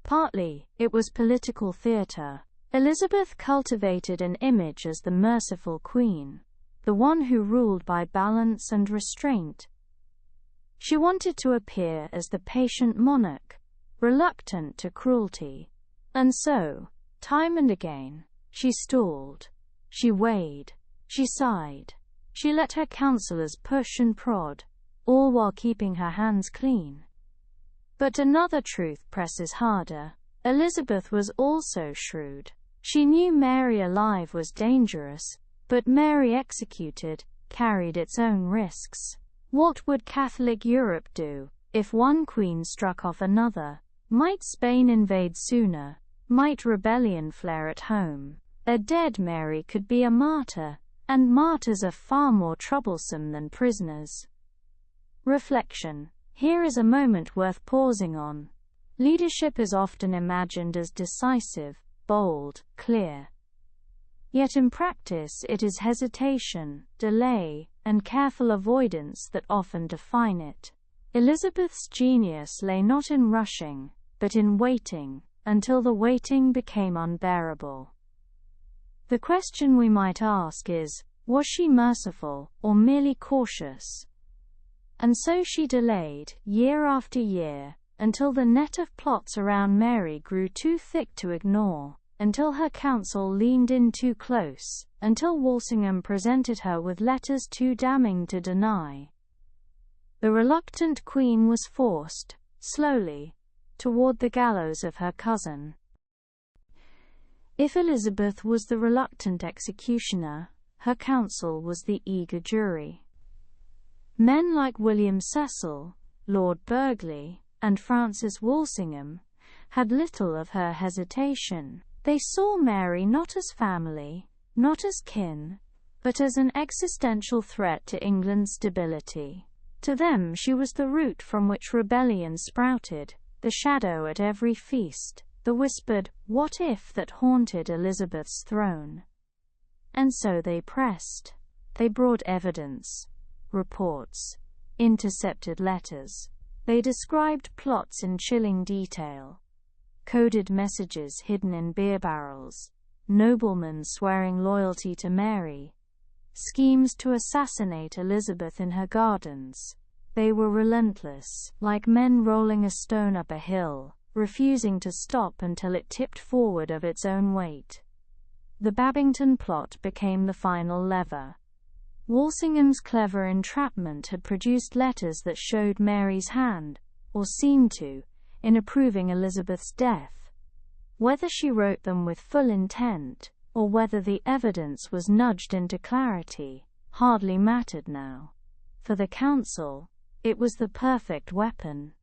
Partly, it was political theater. Elizabeth cultivated an image as the merciful queen, the one who ruled by balance and restraint. She wanted to appear as the patient monarch, reluctant to cruelty. And so, time and again, she stalled. She weighed. She sighed. She let her counselors push and prod, all while keeping her hands clean. But another truth presses harder. Elizabeth was also shrewd. She knew Mary alive was dangerous, but Mary executed carried its own risks. What would Catholic Europe do if one queen struck off another? Might Spain invade sooner? Might rebellion flare at home? A dead Mary could be a martyr, and martyrs are far more troublesome than prisoners. Reflection. Here is a moment worth pausing on. Leadership is often imagined as decisive, bold, clear. Yet in practice it is hesitation, delay, and careful avoidance that often define it. Elizabeth's genius lay not in rushing, but in waiting, until the waiting became unbearable. The question we might ask is, was she merciful, or merely cautious? And so she delayed, year after year, until the net of plots around Mary grew too thick to ignore, until her counsel leaned in too close, until Walsingham presented her with letters too damning to deny. The reluctant queen was forced, slowly, toward the gallows of her cousin. If Elizabeth was the reluctant executioner, her council was the eager jury. Men like William Cecil, Lord Burghley, and Francis Walsingham had little of her hesitation. They saw Mary not as family, not as kin, but as an existential threat to England's stability. To them she was the root from which rebellion sprouted, the shadow at every feast, the whispered "what if" that haunted Elizabeth's throne. And so they pressed. They brought evidence, reports, intercepted letters. They described plots in chilling detail. Coded messages hidden in beer barrels, noblemen swearing loyalty to Mary, schemes to assassinate Elizabeth in her gardens. They were relentless, like men rolling a stone up a hill, refusing to stop until it tipped forward of its own weight. The Babington plot became the final lever. Walsingham's clever entrapment had produced letters that showed Mary's hand, or seemed to, in approving Elizabeth's death. Whether she wrote them with full intent, or whether the evidence was nudged into clarity, hardly mattered now. For the council, it was the perfect weapon.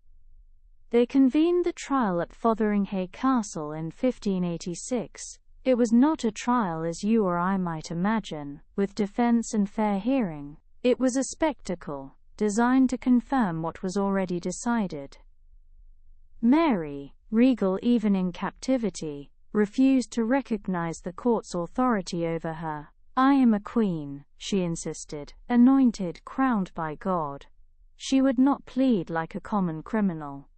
They convened the trial at Fotheringhay Castle in 1586. It was not a trial as you or I might imagine, with defense and fair hearing. It was a spectacle, designed to confirm what was already decided. Mary, regal even in captivity, refused to recognize the court's authority over her. "I am a queen," she insisted, "anointed, crowned by God." She would not plead like a common criminal.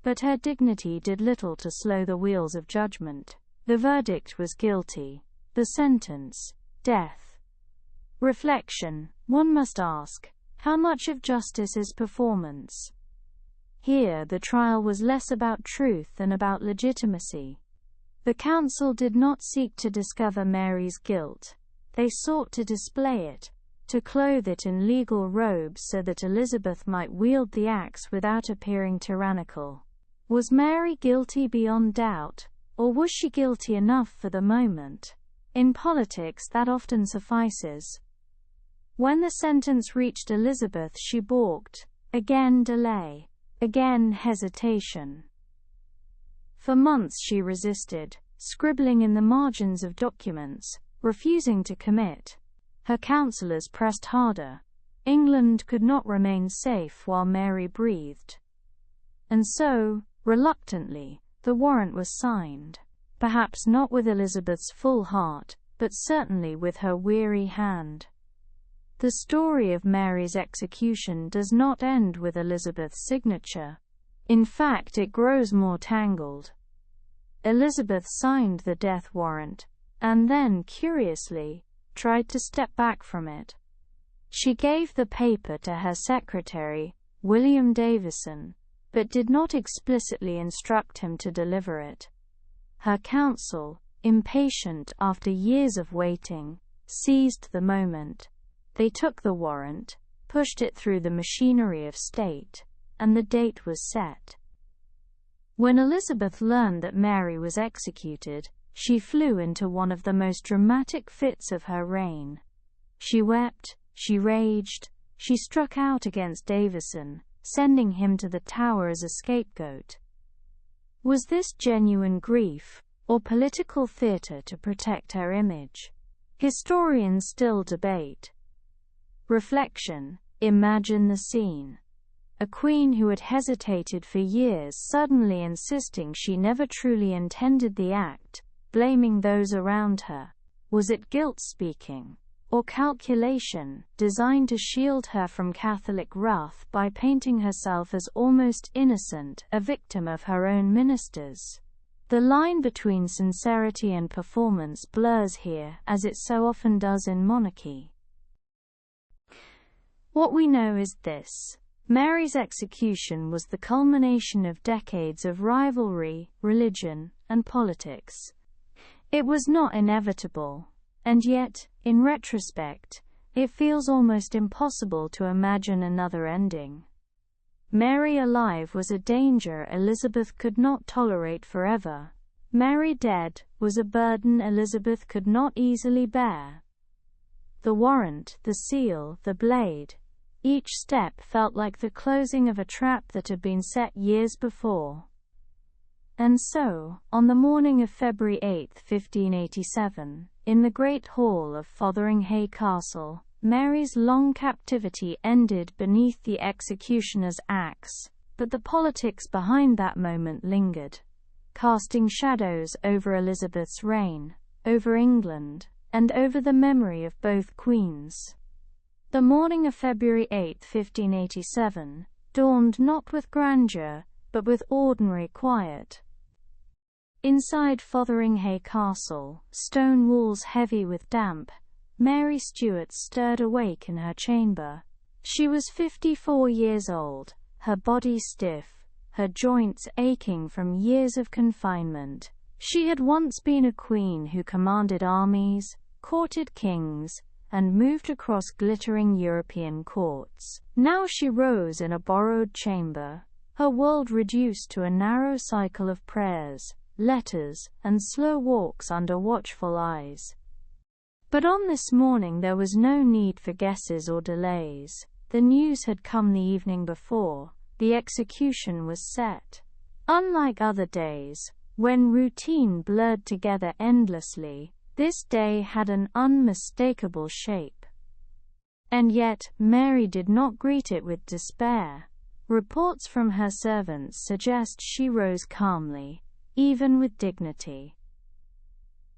But her dignity did little to slow the wheels of judgment. The verdict was guilty. The sentence, death. Reflection. One must ask, how much of justice is performance? Here the trial was less about truth than about legitimacy. The council did not seek to discover Mary's guilt. They sought to display it, to clothe it in legal robes so that Elizabeth might wield the axe without appearing tyrannical. Was Mary guilty beyond doubt, or was she guilty enough for the moment? In politics that often suffices. When the sentence reached Elizabeth, she balked. Again delay. Again hesitation. For months she resisted, scribbling in the margins of documents, refusing to commit. Her counsellors pressed harder. England could not remain safe while Mary breathed. And so, reluctantly, the warrant was signed. Perhaps not with Elizabeth's full heart, but certainly with her weary hand. The story of Mary's execution does not end with Elizabeth's signature. In fact, it grows more tangled. Elizabeth signed the death warrant, and then, curiously, tried to step back from it. She gave the paper to her secretary, William Davison, but did not explicitly instruct him to deliver it. Her counsel, impatient after years of waiting, seized the moment. They took the warrant, pushed it through the machinery of state, and the date was set. When Elizabeth learned that Mary was executed, she flew into one of the most dramatic fits of her reign. She wept, she raged, she struck out against Davison, sending him to the Tower as a scapegoat. Was this genuine grief, or political theatre to protect her image? Historians still debate. Reflection. Imagine the scene. A queen who had hesitated for years suddenly insisting she never truly intended the act, blaming those around her. Was it guilt speaking, or calculation, designed to shield her from Catholic wrath by painting herself as almost innocent, a victim of her own ministers? The line between sincerity and performance blurs here, as it so often does in monarchy. What we know is this. Mary's execution was the culmination of decades of rivalry, religion, and politics. It was not inevitable, and yet, in retrospect, It feels almost impossible to imagine another ending. Mary alive was a danger Elizabeth could not tolerate forever. Mary dead was a burden Elizabeth could not easily bear. The warrant, the seal, the blade. Each step felt like the closing of a trap that had been set years before. And so, on the morning of February 8, 1587, in the great hall of Fotheringhay Castle, Mary's long captivity ended beneath the executioner's axe, but the politics behind that moment lingered, casting shadows over Elizabeth's reign, over England, and over the memory of both queens. The morning of February 8, 1587, dawned not with grandeur, but with ordinary quiet. Inside Fotheringhay Castle, stone walls heavy with damp, Mary Stuart stirred awake in her chamber. She was 54 years old, her body stiff, her joints aching from years of confinement. She had once been a queen who commanded armies, courted kings, and moved across glittering European courts. Now she rose in a borrowed chamber, her world reduced to a narrow cycle of prayers, letters, and slow walks under watchful eyes. But on this morning there was no need for guesses or delays. The news had come the evening before. The execution was set. Unlike other days, when routine blurred together endlessly, this day had an unmistakable shape. And yet, Mary did not greet it with despair. Reports from her servants suggest she rose calmly, even with dignity.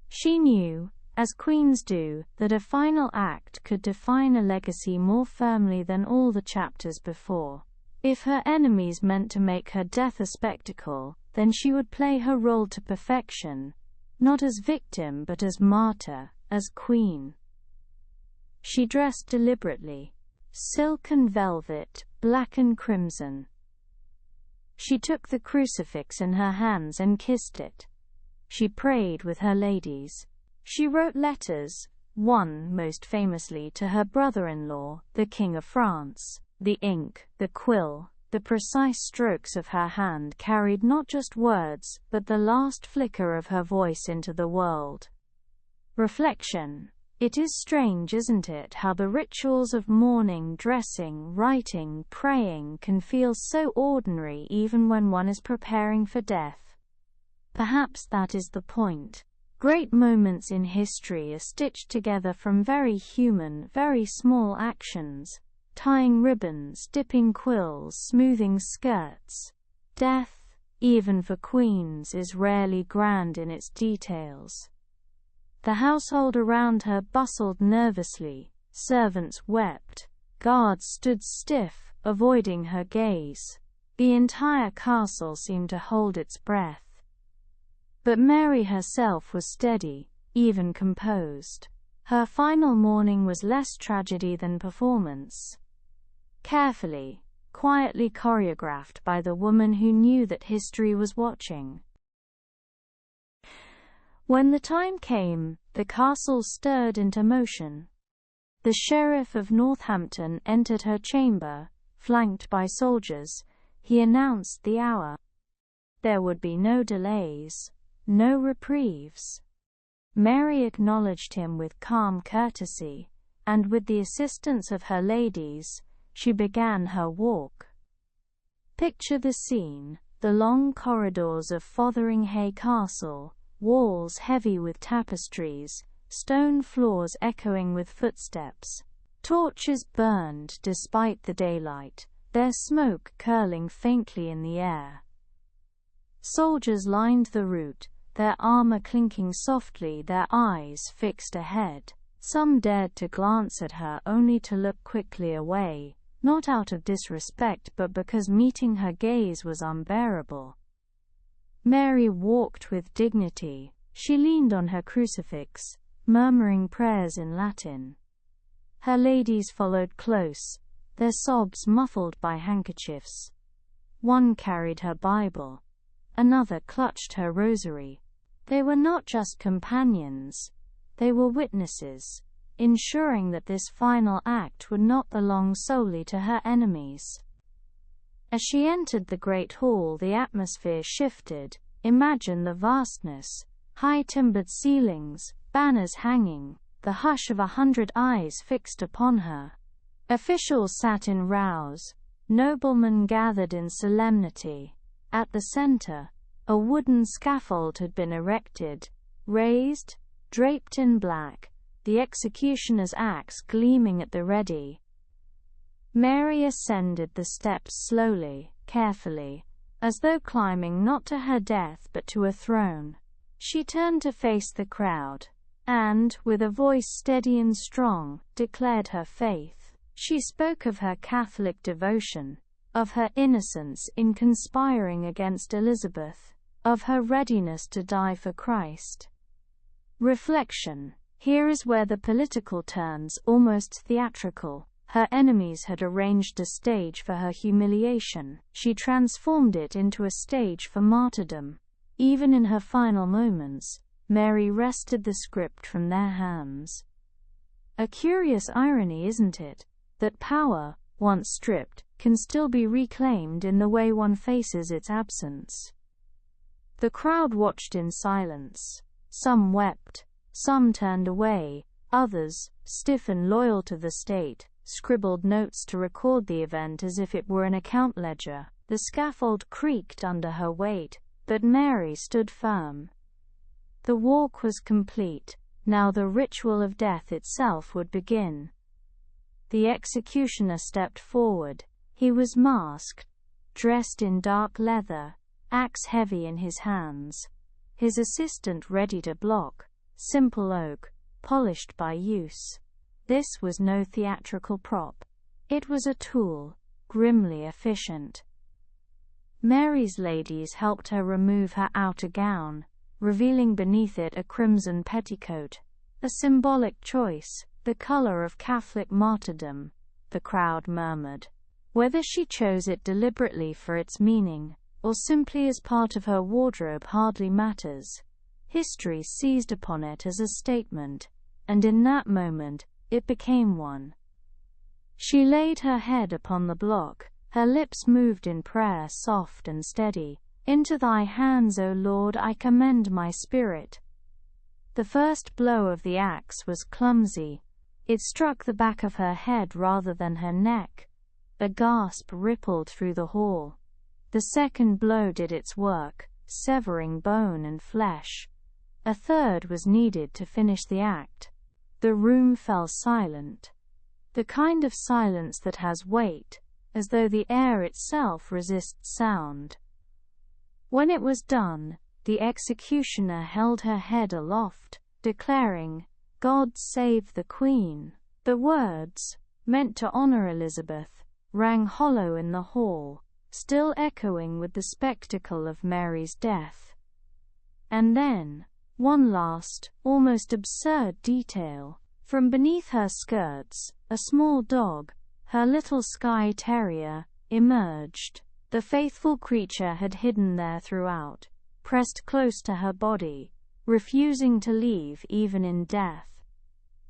She knew, as queens do, that a final act could define a legacy more firmly than all the chapters before. If her enemies meant to make her death a spectacle, then she would play her role to perfection, not as victim but as martyr, as queen. She dressed deliberately, silk and velvet, black and crimson. She took the crucifix in her hands and kissed it. She prayed with her ladies. She wrote letters, one most famously to her brother-in-law, the King of France. The ink, the quill, the precise strokes of her hand carried not just words, but the last flicker of her voice into the world. Reflection. It is strange, isn't it, how the rituals of mourning, dressing, writing, praying can feel so ordinary even when one is preparing for death. Perhaps that is the point. Great moments in history are stitched together from very human, very small actions. Tying ribbons, dipping quills, smoothing skirts. Death, even for queens, is rarely grand in its details. The household around her bustled nervously, servants wept, guards stood stiff, avoiding her gaze. The entire castle seemed to hold its breath. But Mary herself was steady, even composed. Her final mourning was less tragedy than performance. Carefully, quietly choreographed by the woman who knew that history was watching. When the time came, the castle stirred into motion. The Sheriff of Northampton entered her chamber, flanked by soldiers. He announced the hour. There would be no delays, no reprieves. Mary acknowledged him with calm courtesy, and with the assistance of her ladies, she began her walk. Picture the scene, the long corridors of Fotheringhay Castle, walls heavy with tapestries, stone floors echoing with footsteps. Torches burned despite the daylight, their smoke curling faintly in the air. Soldiers lined the route, their armor clinking softly, their eyes fixed ahead. Some dared to glance at her only to look quickly away, not out of disrespect but because meeting her gaze was unbearable. Mary walked with dignity. She leaned on her crucifix, murmuring prayers in Latin. Her ladies followed close, their sobs muffled by handkerchiefs. One carried her Bible. Another clutched her rosary. They were not just companions. They were witnesses. ensuring that this final act would not belong solely to her enemies. As she entered the great hall, the atmosphere shifted. Imagine the vastness: high-timbered ceilings, banners hanging, the hush of 100 eyes fixed upon her. Officials sat in rows, noblemen gathered in solemnity. At the center, a wooden scaffold had been erected, raised, draped in black, the executioner's axe gleaming at the ready. Mary ascended the steps slowly, carefully, as though climbing not to her death but to a throne. She turned to face the crowd, and, with a voice steady and strong, declared her faith. She spoke of her Catholic devotion, of her innocence in conspiring against Elizabeth, of her readiness to die for Christ. Reflection. Here is where the political turns almost theatrical. Her enemies had arranged a stage for her humiliation. She transformed it into a stage for martyrdom. Even in her final moments, Mary wrested the script from their hands. A curious irony, isn't it, that power, once stripped, can still be reclaimed in the way one faces its absence. The crowd watched in silence. Some wept, some turned away, others, stiff and loyal to the state, scribbled notes to record the event as if it were an account ledger. The scaffold creaked under her weight, but Mary stood firm. The walk was complete. Now the ritual of death itself would begin. The executioner stepped forward. He was masked, dressed in dark leather, axe heavy in his hands. His assistant ready to block, simple oak, polished by use. This was no theatrical prop. It was a tool, grimly efficient. Mary's ladies helped her remove her outer gown, revealing beneath it a crimson petticoat, a symbolic choice, the color of Catholic martyrdom, the crowd murmured. Whether she chose it deliberately for its meaning, or simply as part of her wardrobe hardly matters. History seized upon it as a statement, and in that moment, it became one. She laid her head upon the block, her lips moved in prayer soft and steady. Into thy hands, O Lord, I commend my spirit. The first blow of the axe was clumsy. It struck the back of her head rather than her neck. A gasp rippled through the hall. The second blow did its work, severing bone and flesh. A third was needed to finish the act. The room fell silent. The kind of silence that has weight, as though the air itself resists sound. When it was done, the executioner held her head aloft, declaring, "God save the Queen." The words, meant to honor Elizabeth, rang hollow in the hall, still echoing with the spectacle of Mary's death. And then, one last, almost absurd detail. From beneath her skirts, a small dog, her little Skye Terrier, emerged. The faithful creature had hidden there throughout, pressed close to her body, refusing to leave even in death.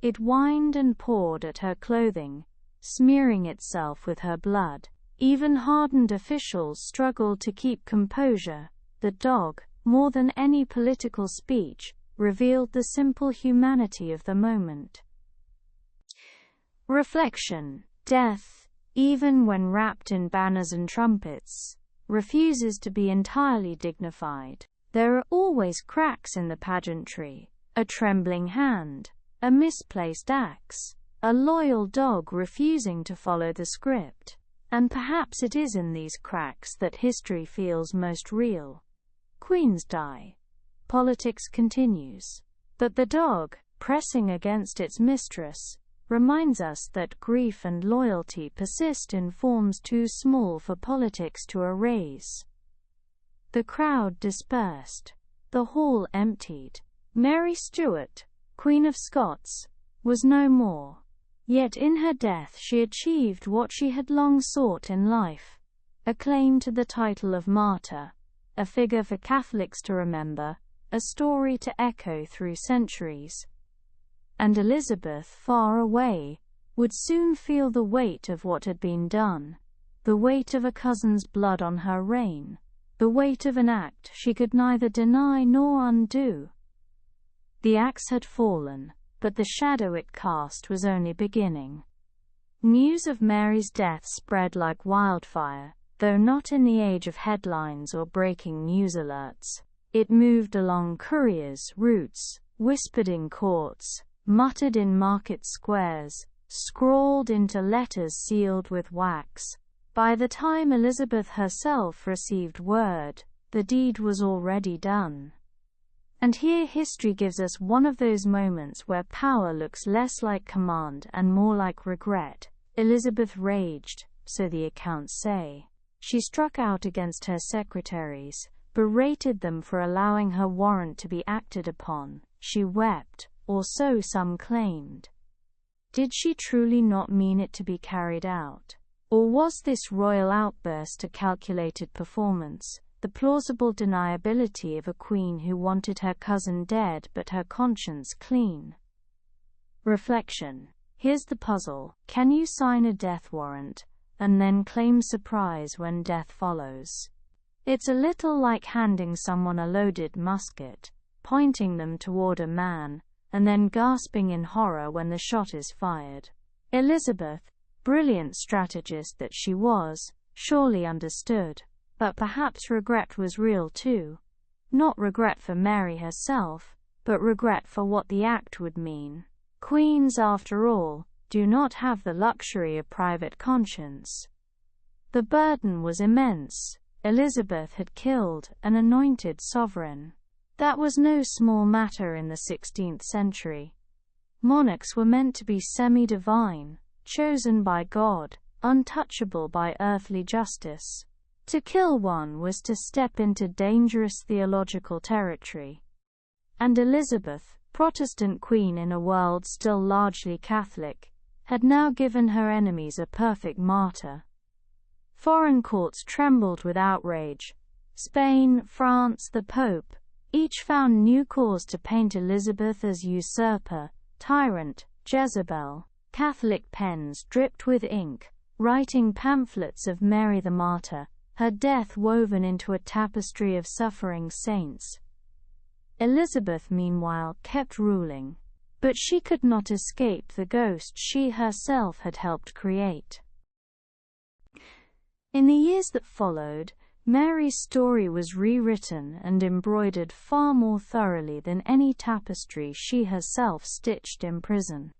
It whined and pawed at her clothing, smearing itself with her blood. Even hardened officials struggled to keep composure. The dog, more than any political speech, revealed the simple humanity of the moment. Reflection. Death, even when wrapped in banners and trumpets, refuses to be entirely dignified. There are always cracks in the pageantry: a trembling hand, a misplaced axe, a loyal dog refusing to follow the script. And perhaps it is in these cracks that history feels most real. Queens die. Politics continues. But the dog, pressing against its mistress, reminds us that grief and loyalty persist in forms too small for politics to erase. The crowd dispersed. The hall emptied. Mary Stuart, Queen of Scots, was no more. Yet in her death she achieved what she had long sought in life: a claim to the title of martyr, a figure for Catholics to remember, a story to echo through centuries. and Elizabeth, far away, would soon feel the weight of what had been done, the weight of a cousin's blood on her reign, the weight of an act she could neither deny nor undo. The axe had fallen, but the shadow it cast was only beginning. News of Mary's death spread like wildfire, though not in the age of headlines or breaking news alerts. It moved along couriers' routes, whispered in courts, muttered in market squares, scrawled into letters sealed with wax. By the time Elizabeth herself received word, the deed was already done. And here history gives us one of those moments where power looks less like command and more like regret. Elizabeth raged, so the accounts say. She struck out against her secretaries, berated them for allowing her warrant to be acted upon. She wept, or so some claimed. Did she truly not mean it to be carried out? Or was this royal outburst a calculated performance, the plausible deniability of a queen who wanted her cousin dead but her conscience clean? Reflection. Here's the puzzle. Can you sign a death warrant, and then claim surprise when death follows? It's a little like handing someone a loaded musket, pointing them toward a man, and then gasping in horror when the shot is fired. Elizabeth, brilliant strategist that she was, surely understood, but perhaps regret was real too. Not regret for Mary herself, but regret for what the act would mean. Queens, after all, do not have the luxury of private conscience. The burden was immense. Elizabeth had killed an anointed sovereign. That was no small matter in the 16th century. Monarchs were meant to be semi-divine, chosen by God, untouchable by earthly justice. To kill one was to step into dangerous theological territory. And Elizabeth, Protestant queen in a world still largely Catholic, had now given her enemies a perfect martyr. Foreign courts trembled with outrage. Spain, France, the Pope, each found new cause to paint Elizabeth as usurper, tyrant, Jezebel. Catholic pens dripped with ink, writing pamphlets of Mary the Martyr, her death woven into a tapestry of suffering saints. Elizabeth, meanwhile, kept ruling, but she could not escape the ghost she herself had helped create. In the years that followed, Mary's story was rewritten and embroidered far more thoroughly than any tapestry she herself stitched in prison.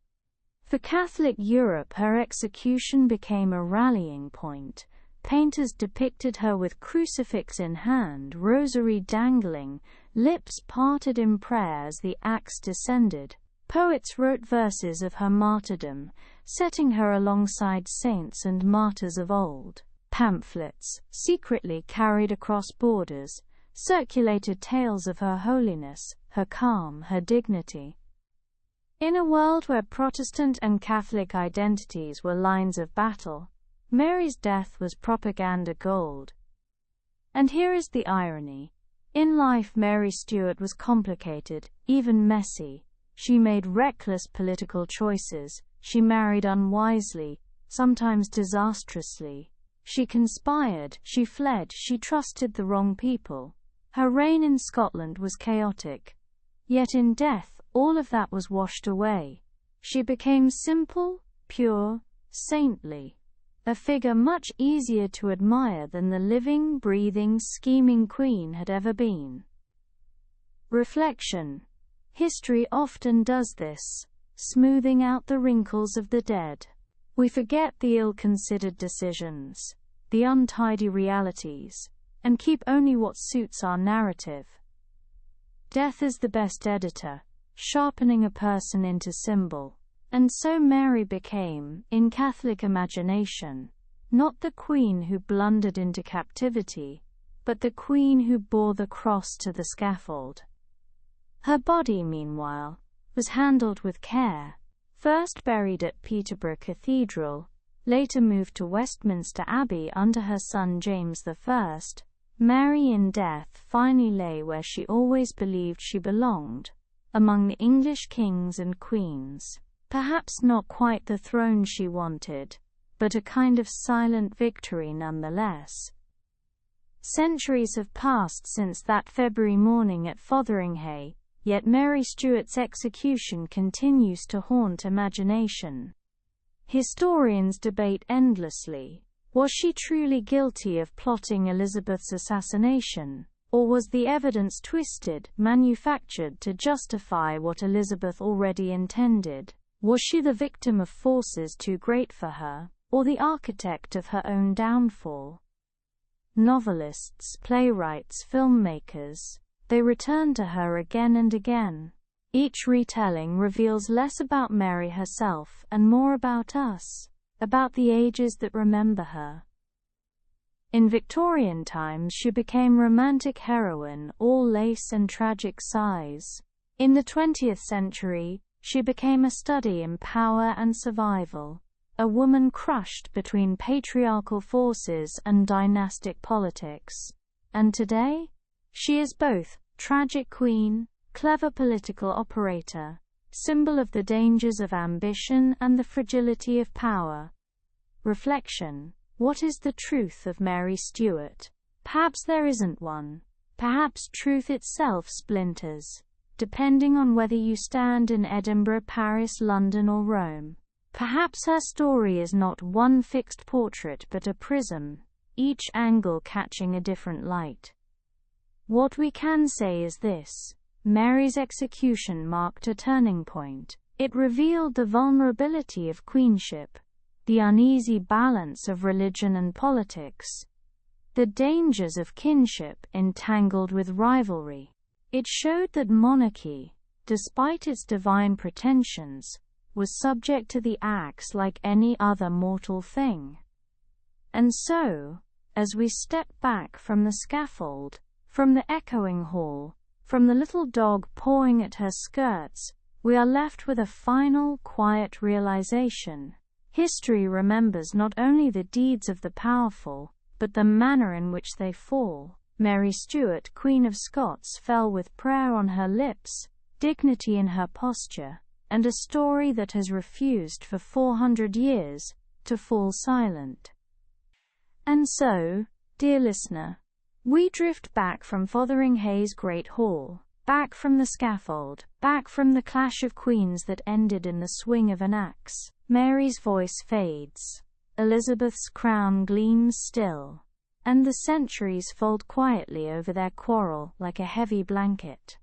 For Catholic Europe, her execution became a rallying point. Painters depicted her with crucifix in hand, rosary dangling, lips parted in prayer as the axe descended. Poets wrote verses of her martyrdom, setting her alongside saints and martyrs of old. Pamphlets, secretly carried across borders, circulated tales of her holiness, her calm, her dignity. In a world where Protestant and Catholic identities were lines of battle, Mary's death was propaganda gold. And here is the irony. In life, Mary Stuart was complicated, even messy. She made reckless political choices. She married unwisely, sometimes disastrously. She conspired, she fled, she trusted the wrong people. Her reign in Scotland was chaotic. Yet in death, all of that was washed away. She became simple, pure, saintly. A figure much easier to admire than the living, breathing, scheming queen had ever been. Reflection. History often does this, smoothing out the wrinkles of the dead. We forget the ill-considered decisions, the untidy realities, and keep only what suits our narrative. Death is the best editor, sharpening a person into symbol. And so Mary became, in Catholic imagination, not the queen who blundered into captivity, but the queen who bore the cross to the scaffold. Her body, meanwhile, was handled with care. First buried at Peterborough Cathedral, later moved to Westminster Abbey under her son James I, Mary in death finally lay where she always believed she belonged, among the English kings and queens. Perhaps not quite the throne she wanted, but a kind of silent victory nonetheless. Centuries have passed since that February morning at Fotheringhay, yet Mary Stuart's execution continues to haunt imagination. Historians debate endlessly. Was she truly guilty of plotting Elizabeth's assassination, or was the evidence twisted, manufactured to justify what Elizabeth already intended? Was she the victim of forces too great for her, or the architect of her own downfall? Novelists, playwrights, filmmakers, they return to her again and again. Each retelling reveals less about Mary herself and more about us, about the ages that remember her. In Victorian times she became romantic heroine, all lace and tragic sighs. In the 20th century, she became a study in power and survival, a woman crushed between patriarchal forces and dynastic politics. And today, she is both tragic queen, clever political operator, symbol of the dangers of ambition and the fragility of power. Reflection: what is the truth of Mary Stuart? Perhaps there isn't one. Perhaps truth itself splinters, depending on whether you stand in Edinburgh, Paris, London, or Rome. Perhaps her story is not one fixed portrait but a prism, each angle catching a different light. What we can say is this: Mary's execution marked a turning point. It revealed the vulnerability of queenship, the uneasy balance of religion and politics, the dangers of kinship entangled with rivalry. It showed that monarchy, despite its divine pretensions, was subject to the axe like any other mortal thing. And so, as we step back from the scaffold, from the echoing hall, from the little dog pawing at her skirts, we are left with a final, quiet realization. History remembers not only the deeds of the powerful, but the manner in which they fall. Mary Stuart, Queen of Scots, fell with prayer on her lips, dignity in her posture, and a story that has refused for 400 years to fall silent. And so, dear listener, we drift back from Fotheringhay's great hall, back from the scaffold, back from the clash of queens that ended in the swing of an axe. Mary's voice fades, Elizabeth's crown gleams still, and the centuries fold quietly over their quarrel like a heavy blanket.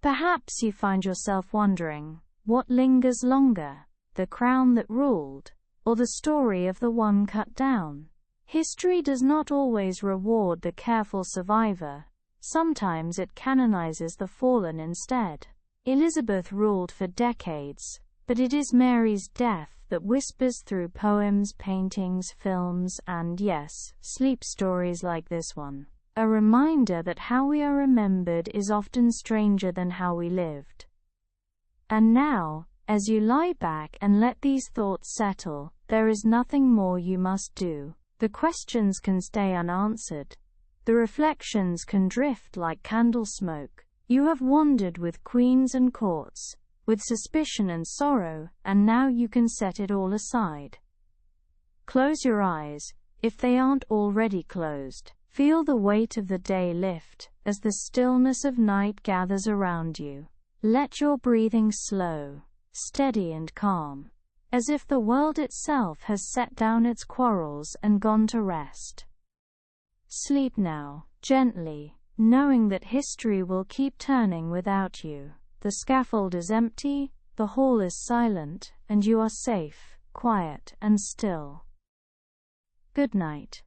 Perhaps you find yourself wondering, what lingers longer, the crown that ruled, or the story of the one cut down? History does not always reward the careful survivor. Sometimes it canonizes the fallen instead. Elizabeth ruled for decades, but it is Mary's death that whispers through poems, paintings, films, and yes, sleep stories like this one. A reminder that how we are remembered is often stranger than how we lived. And now, as you lie back and let these thoughts settle, there is nothing more you must do. The questions can stay unanswered. The reflections can drift like candle smoke. You have wandered with queens and courts, with suspicion and sorrow, and now you can set it all aside. Close your eyes, if they aren't already closed. Feel the weight of the day lift, as the stillness of night gathers around you. Let your breathing slow, steady and calm, as if the world itself has set down its quarrels and gone to rest. Sleep now, gently, knowing that history will keep turning without you. The scaffold is empty, the hall is silent, and you are safe, quiet and still. Good night.